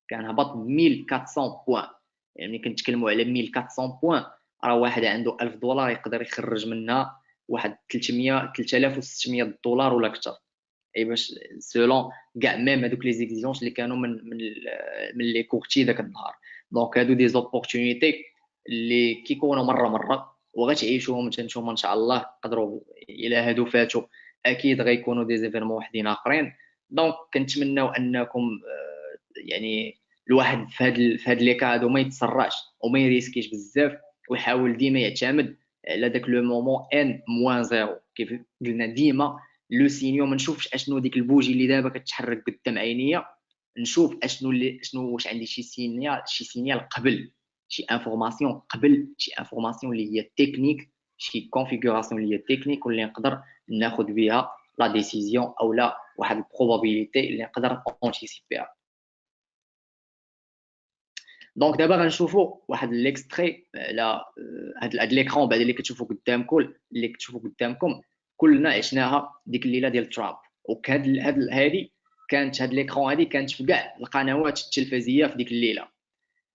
كان هبط ب 1400 بوان. يعني كنتكلموا على 1400 بوان، راه واحد عنده 1000 دولار يقدر يخرج منها واحد 3600 دولار ولا اكثر، اي باش سولون كاع ميم هذوك لي زيكزيجونس اللي كانوا من لي كورتي داك النهار. دونك هادو دي زوبورتونيتي اللي كيكونوا مره وغتعيشوهم نتوما ان شاء الله. تقدروا الى هادو فاتوا اكيد غيكونوا دي زيفيرمون وحدين اخرين. دونك كنتمناو انكم يعني الواحد في هاد لي كادو ما يتسرعش وما يريسكيش بزاف، ويحاول ديما يعتمد على داك لو مومون ان موان زيرو. كيف قلنا ديما لو سينيو ما نشوفش اشنو ديك البوجي اللي دابا كتحرك قدام عينيا، نشوف اشنو واش عندي شي سينيال قبل، شي انفورماسيون قبل، شي انفورماسيون اللي هي تكنيك، شي كونفيغوراسيون اللي هي تكنيك واللي نقدر ناخذ بها لا ديسيزيون او لا واحد البروبابيليتي اللي نقدر انتيسيبيها. دونك دابا غنشوفوا واحد ليكستري على هاد ليكرون بعد اللي كتشوفوا قدامكم كلنا عشناها ديك الليله ديال ترامب. وكاد هادي كانت هاد ليكرون هادي كانت في كاع القنوات التلفزيونيه في ديك الليله.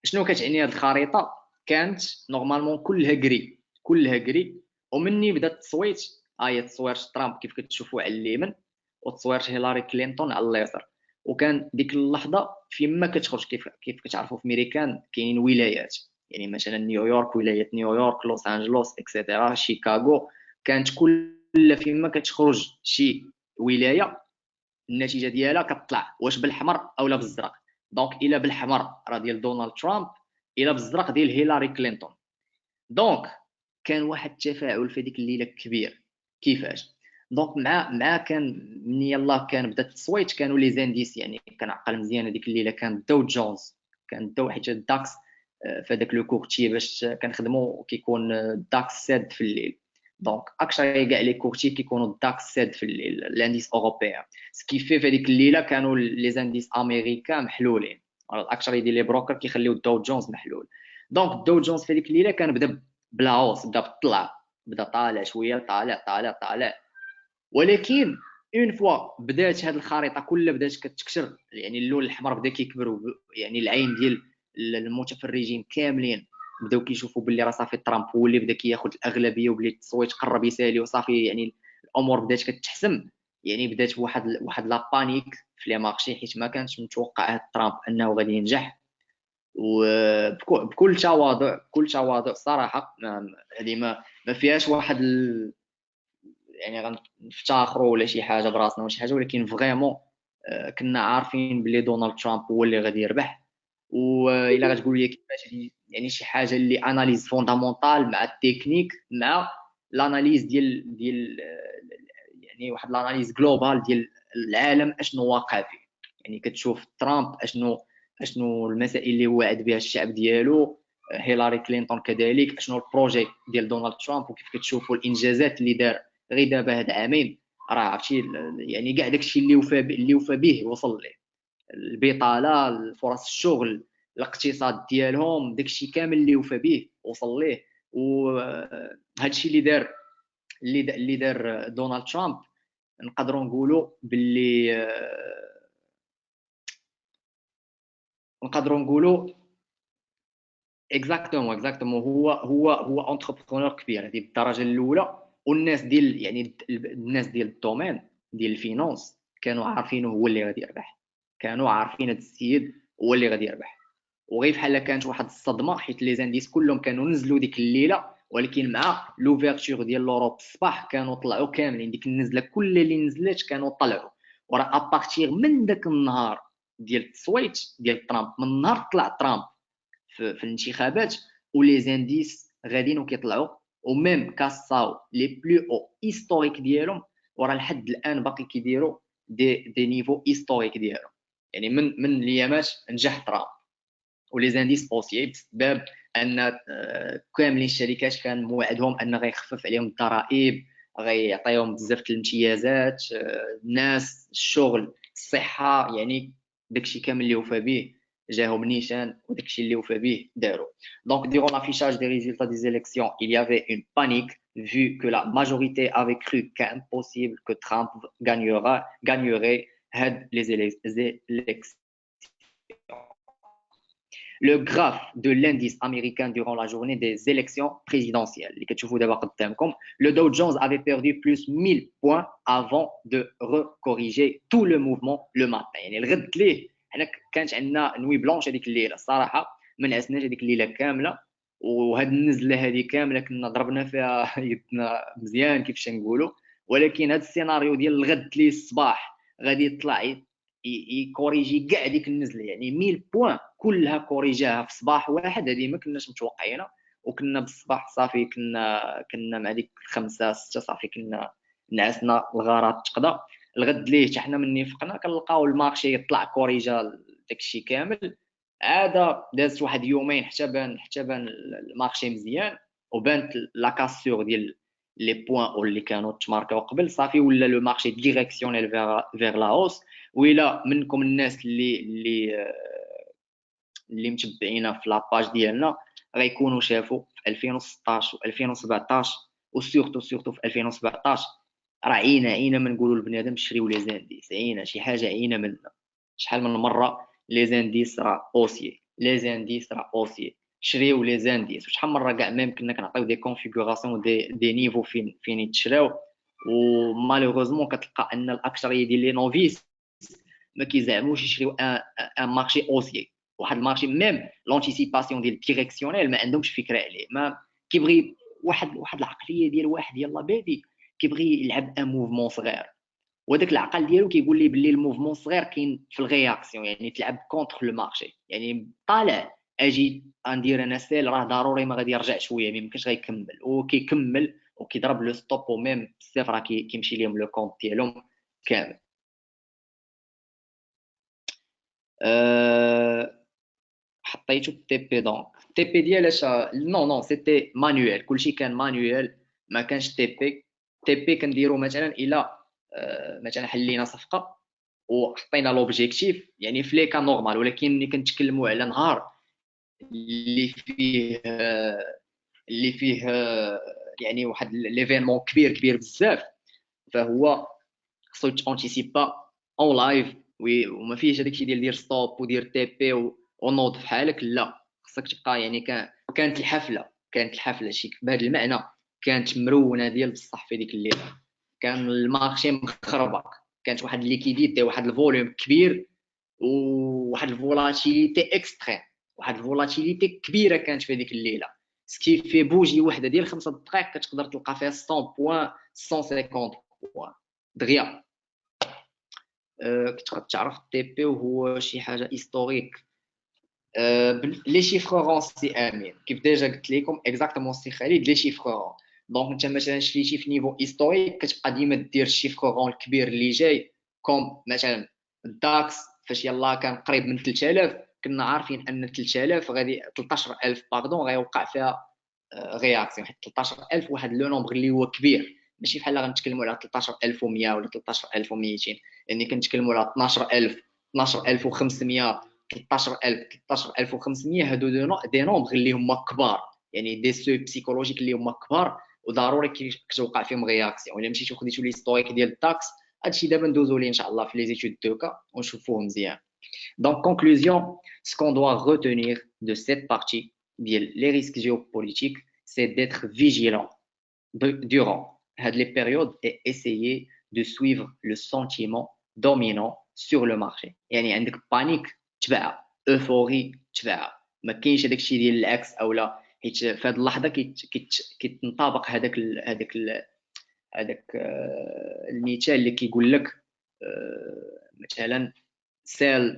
شنو كتعني هاد الخريطه؟ كانت نورمالمون كلها كري ومني بدا التصويت هي تصوير ترامب كيف كتشوفوا على اليمين وتصوير هيلاري كلينتون على اليسار. وكان ديك اللحظه فيما كتخرج كيف كتعرفوا في ميريكان كاينين ولايات، يعني مثلا نيويورك، ولايه نيويورك، لوس انجلوس اكسيتيرا، شيكاغو. كانت كل فيما كتخرج شي ولايه النتيجه ديالها كتطلع واش بالحمر او لا بالزرق. دونك الا بالحمر راه ديال دونالد ترامب، الا بالزرق ديال هيلاري كلينتون. دونك كان واحد التفاعل في ديك الليله كبير. كيفاش؟ دونك مع كان من يلاه كان بدا التصويت كانوا لي زانديس، يعني كنعقل مزيان هذيك الليله كان داو جونز، كان داو حيت الداكس في هذاك لو كورتي باش كنخدموا كيكون داكس ساد في الليل. دونك اكثر كاع لي كورتي كيكونوا داكس ساد في الليل الانديس اوروبيان. سكيفي في هذيك الليله كانوا لي زانديس امريكان محلولين، الاكثر ديال لي بروكر كيخليو داو جونز محلول. دونك داو جونز في هذيك الليله كان بدا بلا هوس، بدا بالطلع، بدا طالع شويه طالع. ولكن اون فوا بدات هذه الخريطه كلها بدات كتكشر، يعني اللون الاحمر بدا كيكبر، يعني العين ديال المتفرجين كاملين بداو كيشوفوا باللي راه صافي ترامب هو اللي بدا كياخذ الاغلبيه وبلي التصويت قرب يسالي وصافي، يعني الامور بدات كتحسم. يعني بدات واحد لا بانيك في لي مارشي حيت ما كانش متوقع هذا ترامب انه غادي ينجح. وبكل تواضع صراحه هذه ما فيهاش واحد يعني غنفتخروا ولا شي حاجه براسنا ولا شي حاجه، ولكن فريمون كنا عارفين بلي دونالد ترامب هو اللي غادي يربح. والا غتقول لي كيفاش، يعني شي حاجه اللي اناليز فوندامونتال مع التكنيك مع لاناليز ديال يعني واحد لاناليز جلوبال ديال العالم اشنو واقع فيه. يعني كتشوف ترامب اشنو المسائل اللي وعد بها الشعب ديالو، هيلاري كلينتون كذلك اشنو البروجي ديال دونالد ترامب، وكيف كتشوفوا الانجازات اللي دار غير دابا هاد عامين. راه عرفتي يعني كاع داكشي اللي وفى به وصل ليه، البطاله، الفرص الشغل، الاقتصاد ديالهم، داكشي كامل اللي وفى به وصل ليه. وهادشي اللي دار دونالد ترامب، نقدروا نقولوا باللي نقدروا نقولوا اكزاكتومون هو انتربرونور كبير هذه بالدرجه الاولى. والناس ديال يعني الناس ديال الدومين ديال الفينانس كانوا عارفينه هو اللي غادي يربح، كانوا عارفين هذا السيد هو اللي غادي يربح. وغير بحال كانت واحد الصدمه حيت لي زانديس كلهم كانوا نزلوا ديك الليله، ولكن مع لوفيرتور ديال لوروب الصباح كانوا طلعوا كاملين. ديك النزله كل اللي نزلت كانوا طلعوا. وراه ابارتيغ من داك النهار ديال التصويت ديال ترامب، من نهار طلع ترامب في الانتخابات، ولي زانديس غاديين وكيطلعوا، وميم كاساو لي بلو او هيستوريك ديالهم، وراه لحد الان باقي كيديروا دي نيفو هيستوريك ديالهم. يعني من الايامات نجح ترامب ولي زانديس اوسي بسبب ان كاملين الشركات كان موعدهم ان غيخفف عليهم الضرائب، غيعطيهم بزاف الامتيازات، الناس، الشغل، الصحه، يعني داكشي كامل اللي وفى به جاهم نيشان، وداكشي اللي وفى به داروا. Donc durant l'affichage des résultats des élections, il y avait une panique vu que la majorité avait cru qu'impossible que Trump gagnerait les élections. Le graphe de l'indice américain durant la journée des élections présidentielles. Le Dow Jones avait perdu plus 1000 points avant de recorriger tout le mouvement le matin. يعني الغد ليه حنا كانت عندنا نوي بلونش هذيك الليله الصراحه، ما نعسناش هذيك الليله كامله، وهاد النزله هذه كامله كنا ضربنا فيها يدنا مزيان كيفاش نقولوا. ولكن هذا السيناريو ديال الغد ليه الصباح غادي يطلع يكوريجي كاع ديك النزله، يعني 1000 بوان كلها كوريجاها في صباح واحد، هذه ما كناش متوقعينها. وكنا بالصباح صافي كنا مع ديك 5 6 صافي كنا نعسنا الغارات تقضى. الغد ليه حتى حنا مني فقنا كنلقاو المارشي يطلع كوريجا داكشي كامل. عاد دازت واحد يومين حتى بان المارشي مزيان، وبانت لا كاسور ديال لي بوين اللي كانوا تماركاو قبل، صافي ولا لو مارشي ديريكسيونيل فيغ لا هوس. وإلا منكم الناس اللي متبعينا في لاباج ديالنا غيكونوا شافوا في 2016 و2017 وسورتو في 2017 راه عينا ما نقولوا لبنادم شريو لي زانديس، عينا شي حاجه عينا منا. شحال من مره لي زانديس راه اوسيي، لي زانديس راه اوسيي، شريو لي زانديس. وشحال مره كاع ميم كنا كنعطيو دي كونفيغوراسيون دي نيفو فين يتشراو، ومالوغوزمون كتلقى ان الاكثريه ديال لي نوفيس ما كيزعموش يشريو ان مارشي اوسيي. واحد المارشي ميم لونتيسيباسيون ديال الديريكسيونيل ما عندهمش فكره عليه، ما كيبغي واحد العقليه ديال واحد يلاه بادي كيبغي يلعب ان موفمون صغير، وداك العقل ديالو كيقول لي باللي الموفمون صغير كاين في الرياكسيون، يعني تلعب كونتر لو مارشي، يعني طالع اجي ندير انا سيل راه ضروري ما غادي يرجع شويه، ما يمكنش غيكمل، وكيكمل وكيضرب لو ستوب، وميم بزاف راه كيمشي ليهم لو كونت ديالهم كامل. حطيتو التي بي. دونك التي بي ديالاش نو سيتي مانويل، كلشي كان مانويل، ما كانش تي بي. تي بي كنديرو مثلا الى مثلا حلينا صفقه وحطينا لوبجيكتيف يعني في لي كان نورمال، ولكن ملي كنتكلموا على نهار اللي فيه يعني واحد ليفينمون كبير بزاف، فهو خصو تانتيسيبا اون لايف، وما فيهش هذاك الشيء ديال دير ستوب ودير تي بي ونوض في حالك. لا، خصك تبقى يعني كانت الحفله شي بهذا المعنى، كانت مرونه ديال بصح في ديك الليله. كان المارشي مخربق، كانت واحد ليكيديتي، واحد الفوليوم كبير، وواحد الفولاتيليتي اكستريم، واحد الفولاتيليتي كبيره كانت في هذيك الليله. سكي في بوجي وحده ديال 5 دقائق كتقدر تلقى فيها 100 بوان 150 بوان دغيا. كنت تعرف التي بي وهو شي حاجه هيستوريك. لي شيفرون سي امين كيف ديجا قلت لكم اكزاكتومون سي خالد لي شيفرون دونك انت مثلا شريتي في نيفو هيستوريك كتبقى ديما دير الشيف كورون الكبير اللي جاي، كوم مثلا الداكس فاش يلاه كان قريب من 3000 كنا عارفين ان 3000 غادي 13000 باردون غيوقع فيها رياكسيون، حيت 13000 واحد لو نومبر اللي هو كبير، ماشي بحال غنتكلموا على 13100 ولا 13200، يعني كنتكلموا على 12000 12500 13000 13500. هادو دي نومبر اللي هما كبار، يعني دي سو بسيكولوجيك اللي هما كبار وضروري كتوقع فيهم رياكسيون. الا مشيتو خديتو ليستوريك ديال التاكس، هادشي دابا ندوزو ليه ان شاء الله في لي زيتود دوكا ونشوفوه مزيان. Donc, conclusion, ce qu'on doit retenir de cette partie, les risques géopolitiques, c'est d'être vigilant durant les périodes et essayer de suivre le sentiment dominant sur le marché. يعني عندك بانيك تبعها، ايفوري تبعها، ما كاينش هذاك الشيء ديال العكس او لا، حيت في هذه اللحظه كيتنطبق هذاك المثال اللي كيقول لك مثلا sell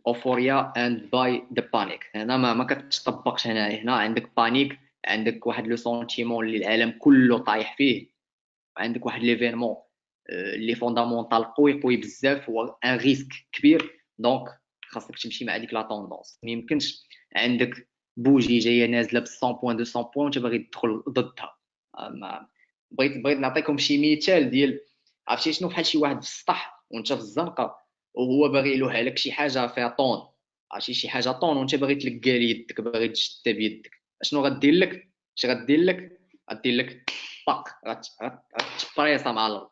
اوريا اند باي ذا بانيك. هنا ما كتطبقش، هنا عندك بانيك، عندك واحد لو سونتيمون اللي العالم كله طايح فيه، عندك واحد ليفينمون اللي فوندامونتال قوي بزاف، هو ان ريسك كبير، دونك خاصك تمشي مع ديك لا طوندونس. ما يمكنش عندك بوجي جايه نازله ب 100 بوين 200 بوين وانت باغي تدخل ضدها. بغيت نعطيكم شي مثال ديال، عرفتي شنو؟ بحال شي واحد في السطح وانت في الزنقه وهو باغي يلوح عليك شي حاجه فيها طون، عرفتي شي حاجه طون وانت باغي تلقى لي يدك، باغي تشدها بيدك، شنو غدير لك؟ اش غدير لك؟ غدير لك باق، غتبريصا مع الارض.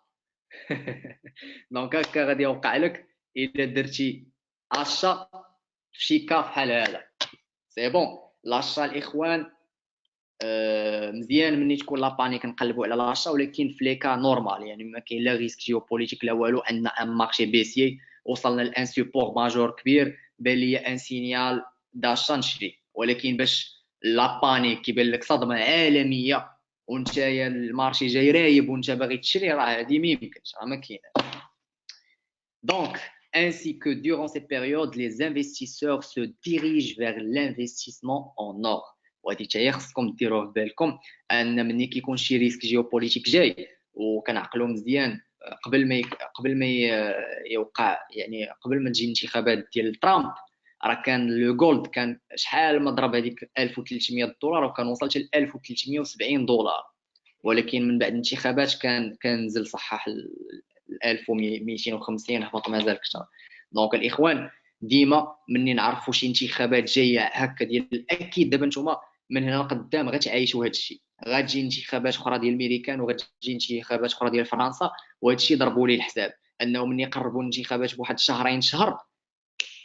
دونك هكا غادي يوقع لك الا درتي اشا في شي كاف بحال هذا. سي بون لاشا الاخوان مزيان ملي تكون لا بانيك نقلبوا على لاشا، ولكن في ليكا نورمال، يعني ما كاين لا ريسك جيوبوليتيك لا والو، عندنا ان مارشي بيسيي وصلنا لان سيبور ماجور كبير، بان لي ان سينيال داشا نشري. ولكن باش لا بانيك كيبان لك صدمه عالميه وانت المارشي جاي رايب وانت باغي تشري، راه هادي ما يمكنش، راه ما كايناش. Donc, ainsi que durant cette période, les investisseurs se dirigent vers l'investissement en or. وهادي حتى هي خصكم ديروه في بالكم، ان ملي كيكون شي ريسك جيوبوليتيك جاي وكنعقلوا مزيان قبل ما يوقع، يعني قبل ما تجي الانتخابات ديال ترامب، راه كان لو جولد كان شحال ما ضرب هذيك 1300 دولار وكان وصل حتى ل 1370 دولار، ولكن من بعد الانتخابات كان نزل صحح 1250 هبط مازال اكثر. دونك الاخوان ديما مني نعرفوا شي انتخابات جايه هكا ديال الاكيد، دابا نتوما من هنا لقدام غتعيشوا هذا الشيء، غتجي انتخابات اخرى ديال الميريكان وغتجي انتخابات اخرى ديال فرنسا، وهذا الشيء ضربوا ليه الحساب انه من يقربوا الانتخابات بواحد شهرين شهر،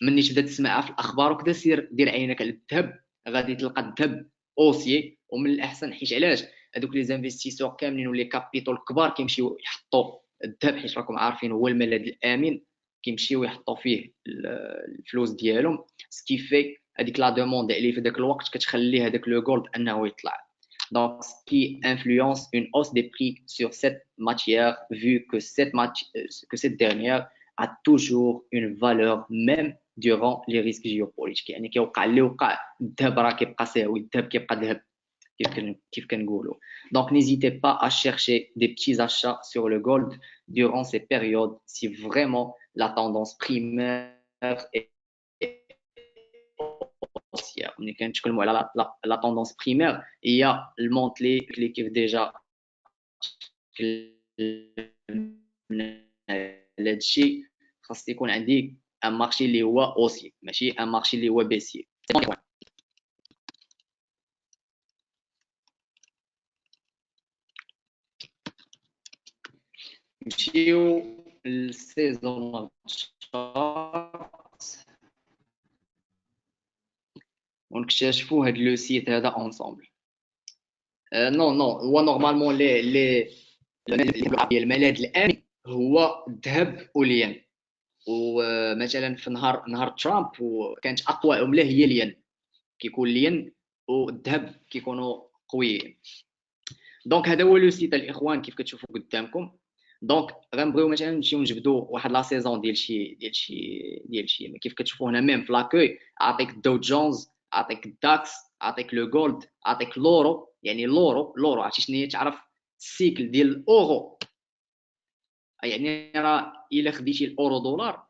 مني تبدا تسمعها في الاخبار وكذا سير دير عينك على الذهب، غادي تلقى الذهب اوسي. ومن الاحسن حيت علاش هذوك لي زانفيستيسور كاملين ولي كابيتال كبار كيمشيو يحطوا الذهب، حيت راكم عارفين هو الملاذ الامن، كيمشيو يحطوا فيه الفلوس ديالهم، سكي في هذيك لا دوموند عليه في ذاك الوقت كتخلي هذاك لو غولد انه يطلع. Donc, ce qui influence une hausse des prix sur cette matière, vu que cette dernière a toujours une valeur même durant les risques géopolitiques. يعني كيوقع اللي وقع، الذهب راه كيبقى ساوي، الذهب كيبقى ذهب كيف كنقولوا. Donc n'hésitez pas à chercher des petits achats sur le gold durant ces périodes si vraiment la tendance primaire est haussière. ملي كنتكلموا على لا tendance primaire هي المونتلي اللي كيف ديجا هذا الشيء، خاص يكون عندي ان مارشي اللي هو اوسي ماشي ان مارشي اللي هو بيسي. نمشيو للسيزون ونكتشفوا هاد لو سيت هذا اونصومبل. نو هو نورمالمون لي الملاذ الامن هو الذهب والين، ومثلا في نهار ترامب كانت اقوى عمله هي الين، كيكون الين والذهب كيكونوا قويين. دونك هذا هو لو سيت الاخوان كيف كتشوفوا قدامكم. دونك غنبغيو مثلا نمشيو نجبدوا واحد لا سيزون ديال شي كيف كتشوفوا هنا ميم في لاكوي، عطيك الدو جونز، عطيك الداكس، اعطيك لو جولد، اعطيك لورو. يعني لورو عرفتي شنو هي؟ تعرف السيكل ديال الاورو؟ يعني راه الا خديتي الاورو دولار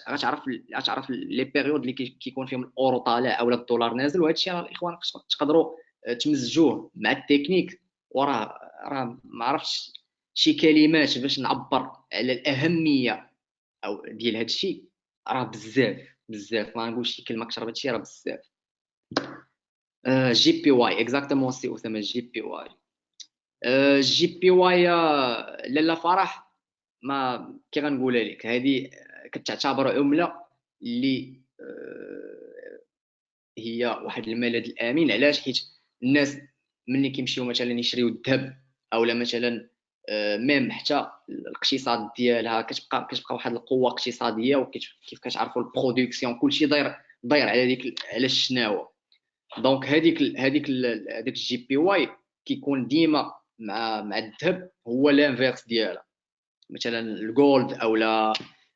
غتعرف لي بيريود اللي كيكون فيهم الاورو طالع اولا الدولار نازل. وهذا الشيء راه الاخوان تقدروا تمزجوه مع التكنيك. وراه ما عرفتش شي كلمات باش نعبر على الاهميه او ديال هذا الشيء. راه بزاف ما نقولش شي كلمه اكثر من هذا الشيء، راه بزاف. جي بي واي اكزاكتومون سي اسامه. جي بي واي جي بي واي لاله فرح. ما كي غنقولها لك هذه كتعتبر عمله اللي هي واحد الملاذ الامن. علاش؟ حيت الناس ملي كيمشيو مثلا يشريو الذهب اولا مثلا ميم حتى الاقتصاد ديالها كتبقى واحد القوه اقتصاديه. وكيف كتعرفوا البرودكسيون كلشي داير على ديك على الشناوه. دونك هذيك الجي بي واي كيكون ديما مع الذهب هو لانفيرس ديالها. مثلا الجولد اولا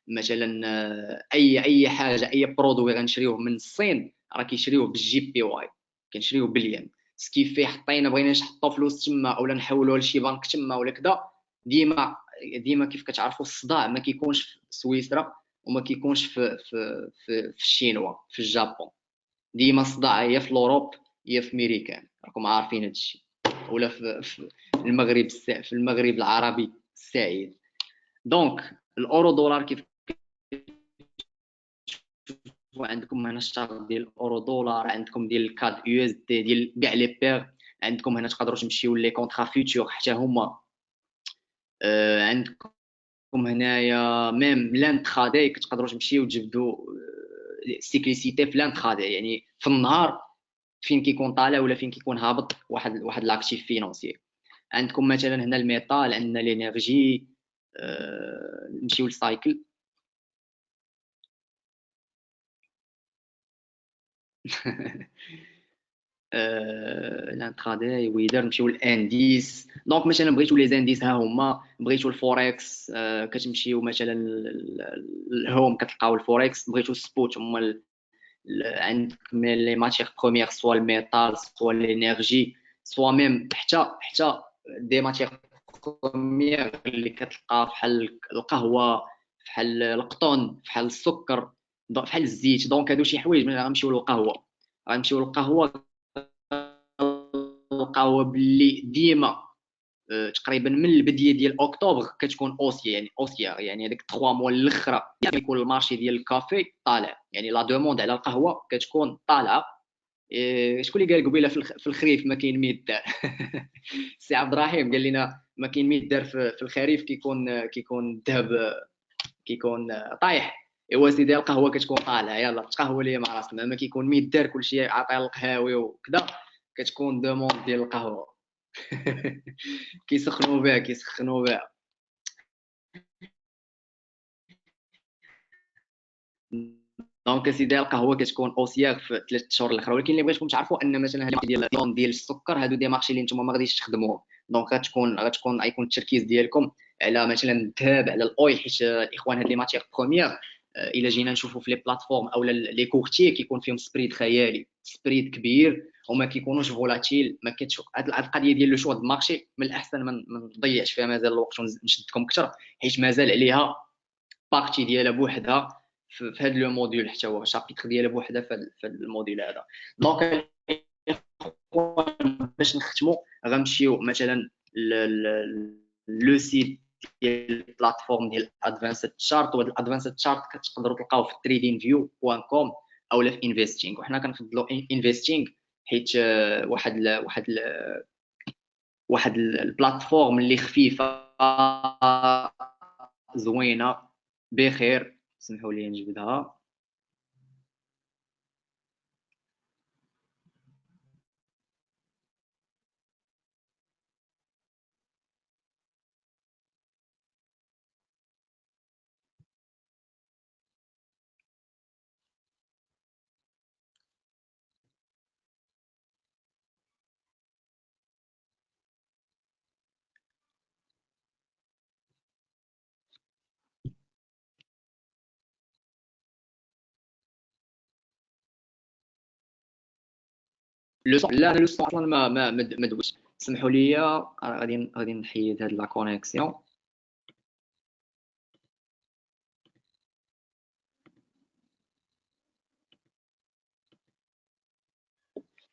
مثلا اي حاجه اي برودوي غنشريوه من الصين راه كيشريوه بالجي بي واي، كنشريوه بالين. سكيفي حطينا بغينا نحطوا فلوس تما اولا نحولوها لشي بنك تما ولا كذا، ديما كيف كتعرفوا الصداع ما كيكونش في سويسرا وما كيكونش في الشينوا في الجابون. ديما الصداع هي في اوروب هي في ميريكان. راكم عارفين هذا الشيء. ولا في المغرب في المغرب العربي السعيد. دونك الاورو دولار كيف عندكم هنا الشهر ديال الاورو دولار، عندكم ديال الكاد يو اس دي ديال كاع لي بير. عندكم هنا تقدروا تمشيو لي كونطرا فيوتور حتى هما. عندكم هنايا ميم لانتراداي كتقدروا تمشيو تجبدوا سيكليسيتي في لانتراداي. يعني في النهار فين كيكون طالع ولا فين كيكون هابط واحد لاكتيف فينونسي. عندكم مثلا هنا الميتال، عندنا لينيرجي. نمشيو للسايكل. الانتراداي ويدر. نمشيو للانديس. دونك مثلا بغيتو لي زانديس ها هما، بغيتو الفوركس كتمشيو مثلا الهوم كتلقاو الفوركس. بغيتو السبوت هما عندكم لي ماتيغ بروميير سوا الميتال سوا لينيرجي سوا ميم حتى دي ماتيغ بروميير اللي كتلقى بحال القهوه بحال القطن بحال السكر بحال الزيت. دونك هادو شي حوايج. ملي غنمشيو للقهوه نلقاو باللي ديما تقريبا من البدايه ديال اكتوبر كتكون اوسيا. يعني اوسيا يعني هذيك 3 موا الاخرى يكون المارشي ديال الكافي طالع. يعني لا دوموند على القهوه كتكون طالعه. شكون اللي قال قبيله في الخريف ما كاين ما يدار؟ سي عبد الرحيم قال لنا ما كاين ما يدار في الخريف كيكون الذهب كيكون طايح. ايوا سيدي القهوه كتكون طالعه. يلا تقهوى لي مع راسنا ما كيكون ما يدار كلشي عاطي القهاوي وكذا كتكون دوموند ديال القهوه. كيسخنوا بها. دونك سيدي القهوه كتكون اوسياغ في 3 شهور الاخرى. ولكن اللي بغيتكم تعرفوا ان مثلا هاد ديال السكر هادو دي مارشي اللي نتوما ما غاديش تخدموهم. دونك غيكون التركيز ديالكم على مثلا الذهب على الاويل. حيت الاخوان هاد لي ماتيغ بروميير الا جينا نشوفوا في لي بلاتفورم او لي كورتي كيكون فيهم سبريد خيالي، سبريد كبير وما كيكونوش فولاتيل. ما كتشوف هاد القضيه ديال لو شوا د المارشي من الاحسن ما نضيعش فيها مازال الوقت ونشدكم اكثر حيت مازال عليها بارتي ديالها بوحدها في هذا لو موديول. حتى هو شابيتر ديالها بوحدها في الموديول هذا. دونك باش نختموا غنمشيو مثلا لو سيت ديال البلاتفورم ديال ادفانسد شارت. وهذا الادفانسد شارت كتقدروا تلقاوه في tradingview.com اولا في انفستينغ. وحنا كنفضلوا انفستينغ حيت واحد البلاتفورم اللي خفيفه زوينه بخير. سمحوا لي نجبدها. لو سون، لا انا لو سون اصلا ما دوزش. سمحوا لي غادي نحيد هاد لا كونيكسيون.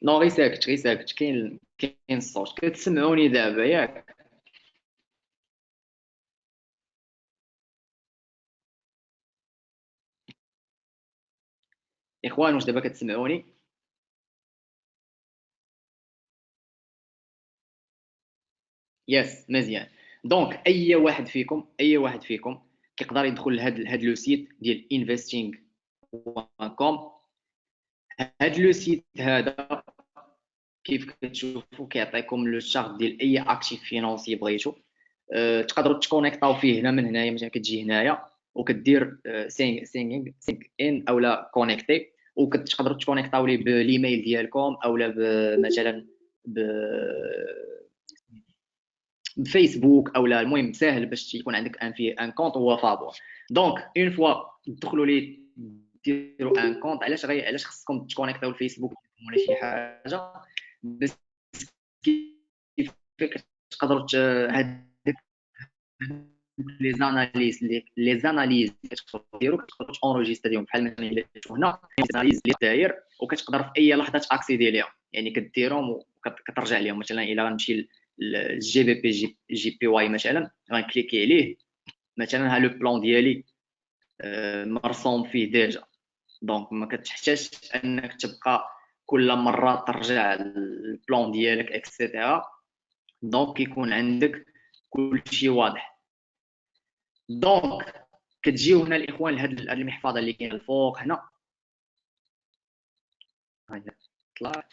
نو غير ساكت، غير ساكت، كاين الصوت. كتسمعوني دابا ياك؟ اخوان واش دابا كتسمعوني؟ يس مزيان. دونك اي واحد فيكم كيقدر يدخل لهاد لو سيت ديال investing.com. هاد لو سيت هذا كيف كتشوفوا كيعطيكم لو شارت ديال اي اكتيف فينونسي بغيتو. تقدروا تكونيكطاو فيه هنا من هنايا. مثلا كتجي هنايا وكدير سينغ ان اولا كونيكتي، وكتقدروا تكونيكطاو ليه بالايميل ديالكم اولا مثلا بفيسبوك اولا. المهم ساهل باش يكون عندك ان كونط هو فابور. دونك اون فوا تدخلوا ليه ديروا ان كونط، علاش خصكم تكونيكطاو الفيسبوك ولا شي حاجه؟ بس كيف تقدروا هذيك لي زاناليز كتقدروا ديروا، كتقدروا تونجيستريهم بحال مثلا الا هنا زاناليز اللي داير، وكتقدر في اي لحظه تاكسيدي ليهم. يعني كديرهم وكترجع لهم. مثلا الا غنمشي للجي بي بي جي بي واي مثلا، غنكليكي عليه مثلا ها لو بلان ديالي مرسوم فيه ديجا. دونك ما كتحتاجش انك تبقى كل مره ترجع البلان ديالك اكسيتيرا. دونك كيكون عندك كلشي واضح. دونك كتجيو هنا الاخوان لهاد المحفظه اللي كاينه الفوق هنا. ها هي طلع.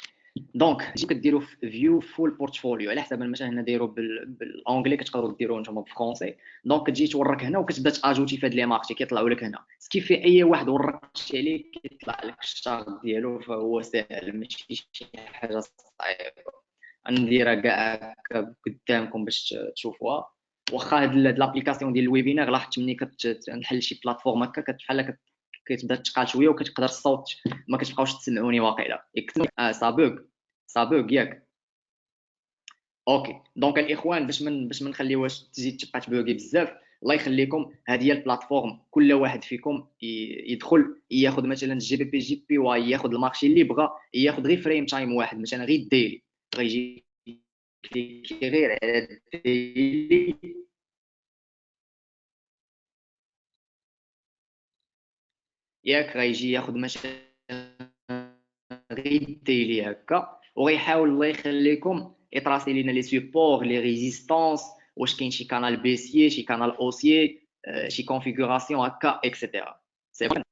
دونك تجي كديروا في فيو فول بورتفوليو على حسب. مثلا هنا دايروا بالانجلي، كتقدروا ديروه نتوما بالفرونسي. دونك كتجي تورك هنا وكتبدا تاجوتي في هاد لي مارشي، كيطلعوا لك هنا. كيف في اي واحد وركتي عليه كيطلع لك الشارت ديالو، فهو ساهل ماشي شي حاجه صعيبه. غنديرها كاع قدامكم باش تشوفوها. واخا هاد لابليكاسيون ديال الويبينار لاحظت ملي كتنحل شي بلاتفورم هكا بحال كتبدا تقال شويه وكتقدر الصوت ما كتبقاوش تسمعوني واقيلا. صابوغ ياك. اوكي. دونك الاخوان باش ما نخليوهاش تزيد تبقى تبوغي بزاف، الله يخليكم هذه هي البلاتفورم. كل واحد فيكم يدخل ياخذ مثلا جي بي بي جي بي واي، ياخذ المارشي اللي بغى، ياخذ غير فريم تايم واحد مثلا غير الديلي. غيجي كليكي غير على الديلي ياك. غيجي ياخذ مثلا غير الديلي هكا، وغيحاول الله يخليكم يطراسي لينا لي سيبور لي ريزيستانس، واش كاين شي كانال بيسيي شي كانال اوسيي، شي كونفيغوراسيون هكا اكسيتيرا. سي بون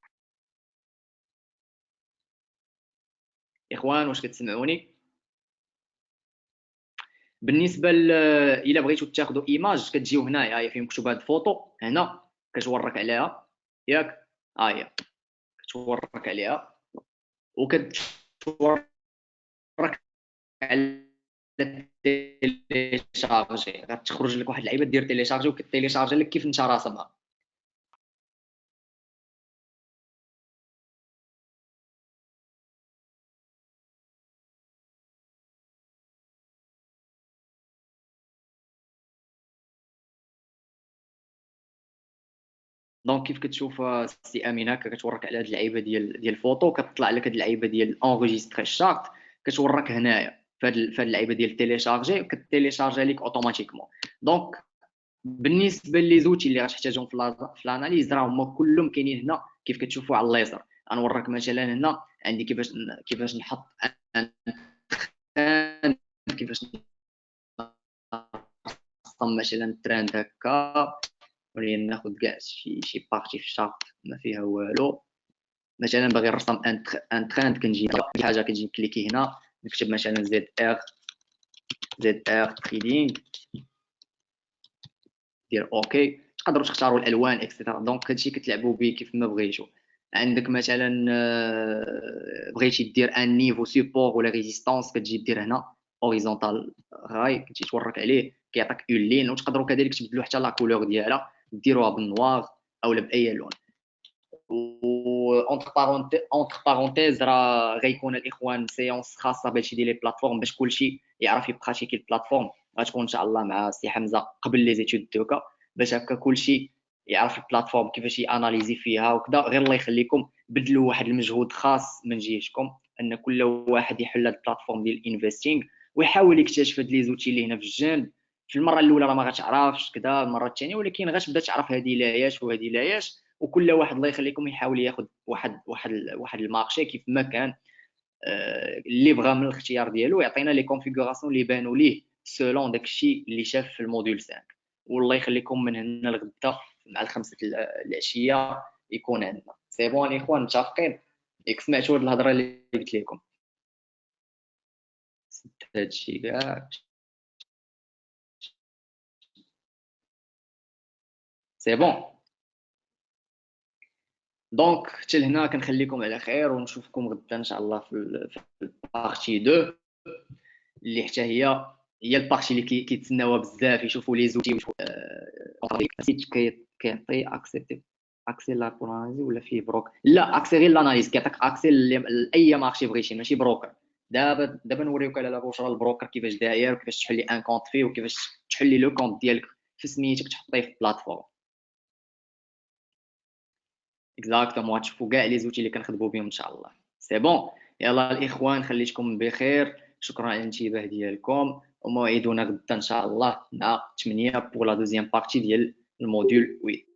اخوان، واش كتسمعوني؟ بالنسبه الا بغيتو تاخذوا ايماج كتجيو هنايا، هي فين مكتوب هاد الفوطو هنا، كتورك عليها ياك. ها هي كتورك عليها وكتورك على التيليشارجي. غتخرج لك واحد اللعيبه دير تيليشارجي وكتيليشارجي لك كيف انت راسمها. دونك كيف كتشوف سي امين هكا كتورك على هاد اللعيبه ديال الفوطو، كتطلع لك هاد اللعيبه ديال انغيستري شارت، كتورك هنايا في هاد اللعيبه ديال تيليشارجي، كتيليشارجي لك اوتوماتيكمون. دونك بالنسبه لي زوتي اللي غتحتاجهم في الاناليز راه هما كلهم كاينين هنا كيف كتشوفوا على اليسار. غنوريك مثلا هنا عندي كيفاش نحط كيفاش نرسم مثلا ترند هكا. ولكن ناخذ كاع شي بارتي في الشارت ما فيها والو. مثلا باغي نرسم ان ترند، كنجي شي حاجه كنجي كليكي هنا نكتب مثلا زد ار تريدينغ، دير اوكي. تقدروا تختاروا الالوان اكسيتيرا. دونك هادشي كتلعبوا به كيف ما بغيتو. عندك مثلا بغيتي دير ان نيفو سيبور ولا ريزيستانس، كتجي دير هنا اوريزونتال راي، كتجي تورك عليه كيعطيك اون لين. وتقدروا كذلك تبدلوا حتى لا كولور ديالها، ديروها بالنوار اولا باي لون. اونتر بارونتيز راه غيكون الاخوان سيونس خاصه باش يدير لي بلاتفورم باش كلشي يعرف يبراتيكي البلاتفورم. غتكون ان شاء الله مع سي حمزه قبل لي زيتود دوكا باش هكا كلشي يعرف البلاتفورم كيفاش ياناليزي فيها وكذا. غير الله يخليكم بدلوا واحد المجهود خاص من جهتكم ان كل واحد يحل هاد البلاتفورم ديال الانفستينغ ويحاول يكتشف هاد لي زوتي اللي هنا في الجنب. في المره الاولى راه ما غتعرفش كذا، المره الثانيه ولكن غتبدا تعرف هذه لاياش وهذه لاياش. وكل واحد الله يخليكم يحاول ياخذ واحد المارشي كيف ما كان اللي بغى من الاختيار ديالو يعطينا لي كونفيغوراسيون اللي بانوا ليه سولون داكشي اللي شاف في الموديول 5. والله يخليكم من هنا لغدا مع الخمسة العشيه يكون عندنا سي بون. الاخوان متفقين؟ ياك سمعتوا هاد الهضره اللي قلت لكم؟ هادشي كاع سي بون. دونك حتى لهنا كنخليكم على خير ونشوفكم غدا ان شاء الله في البارتي 2 اللي حتى هي البارتي اللي كيتسناوها بزاف يشوفوا لي زوتي ويشوفوا سيت كيعطي اكسي لا بولانيزي ولا فيه بروك. لا اكسي غير لاناليز كيعطيك اكسي لاي مارشي بغيتي ماشي بروكر. دابا نوريوك على بشرى البروكر كيفاش داير وكيفاش تحلي ان كونط فيه وكيفاش تحلي لو كونط ديالك في سميتك تحطيه في بلاتفورم اكزاكتومون. تشوفوا كاع لي زوتي اللي كنخدموا بهم ان شاء الله. سي بون. يلا الاخوان خليتكم بخير، شكرا على الانتباه ديالكم وموعدنا غدا ان شاء الله مع 8 بور لا دوزيام بارتي ديال الموديول 8.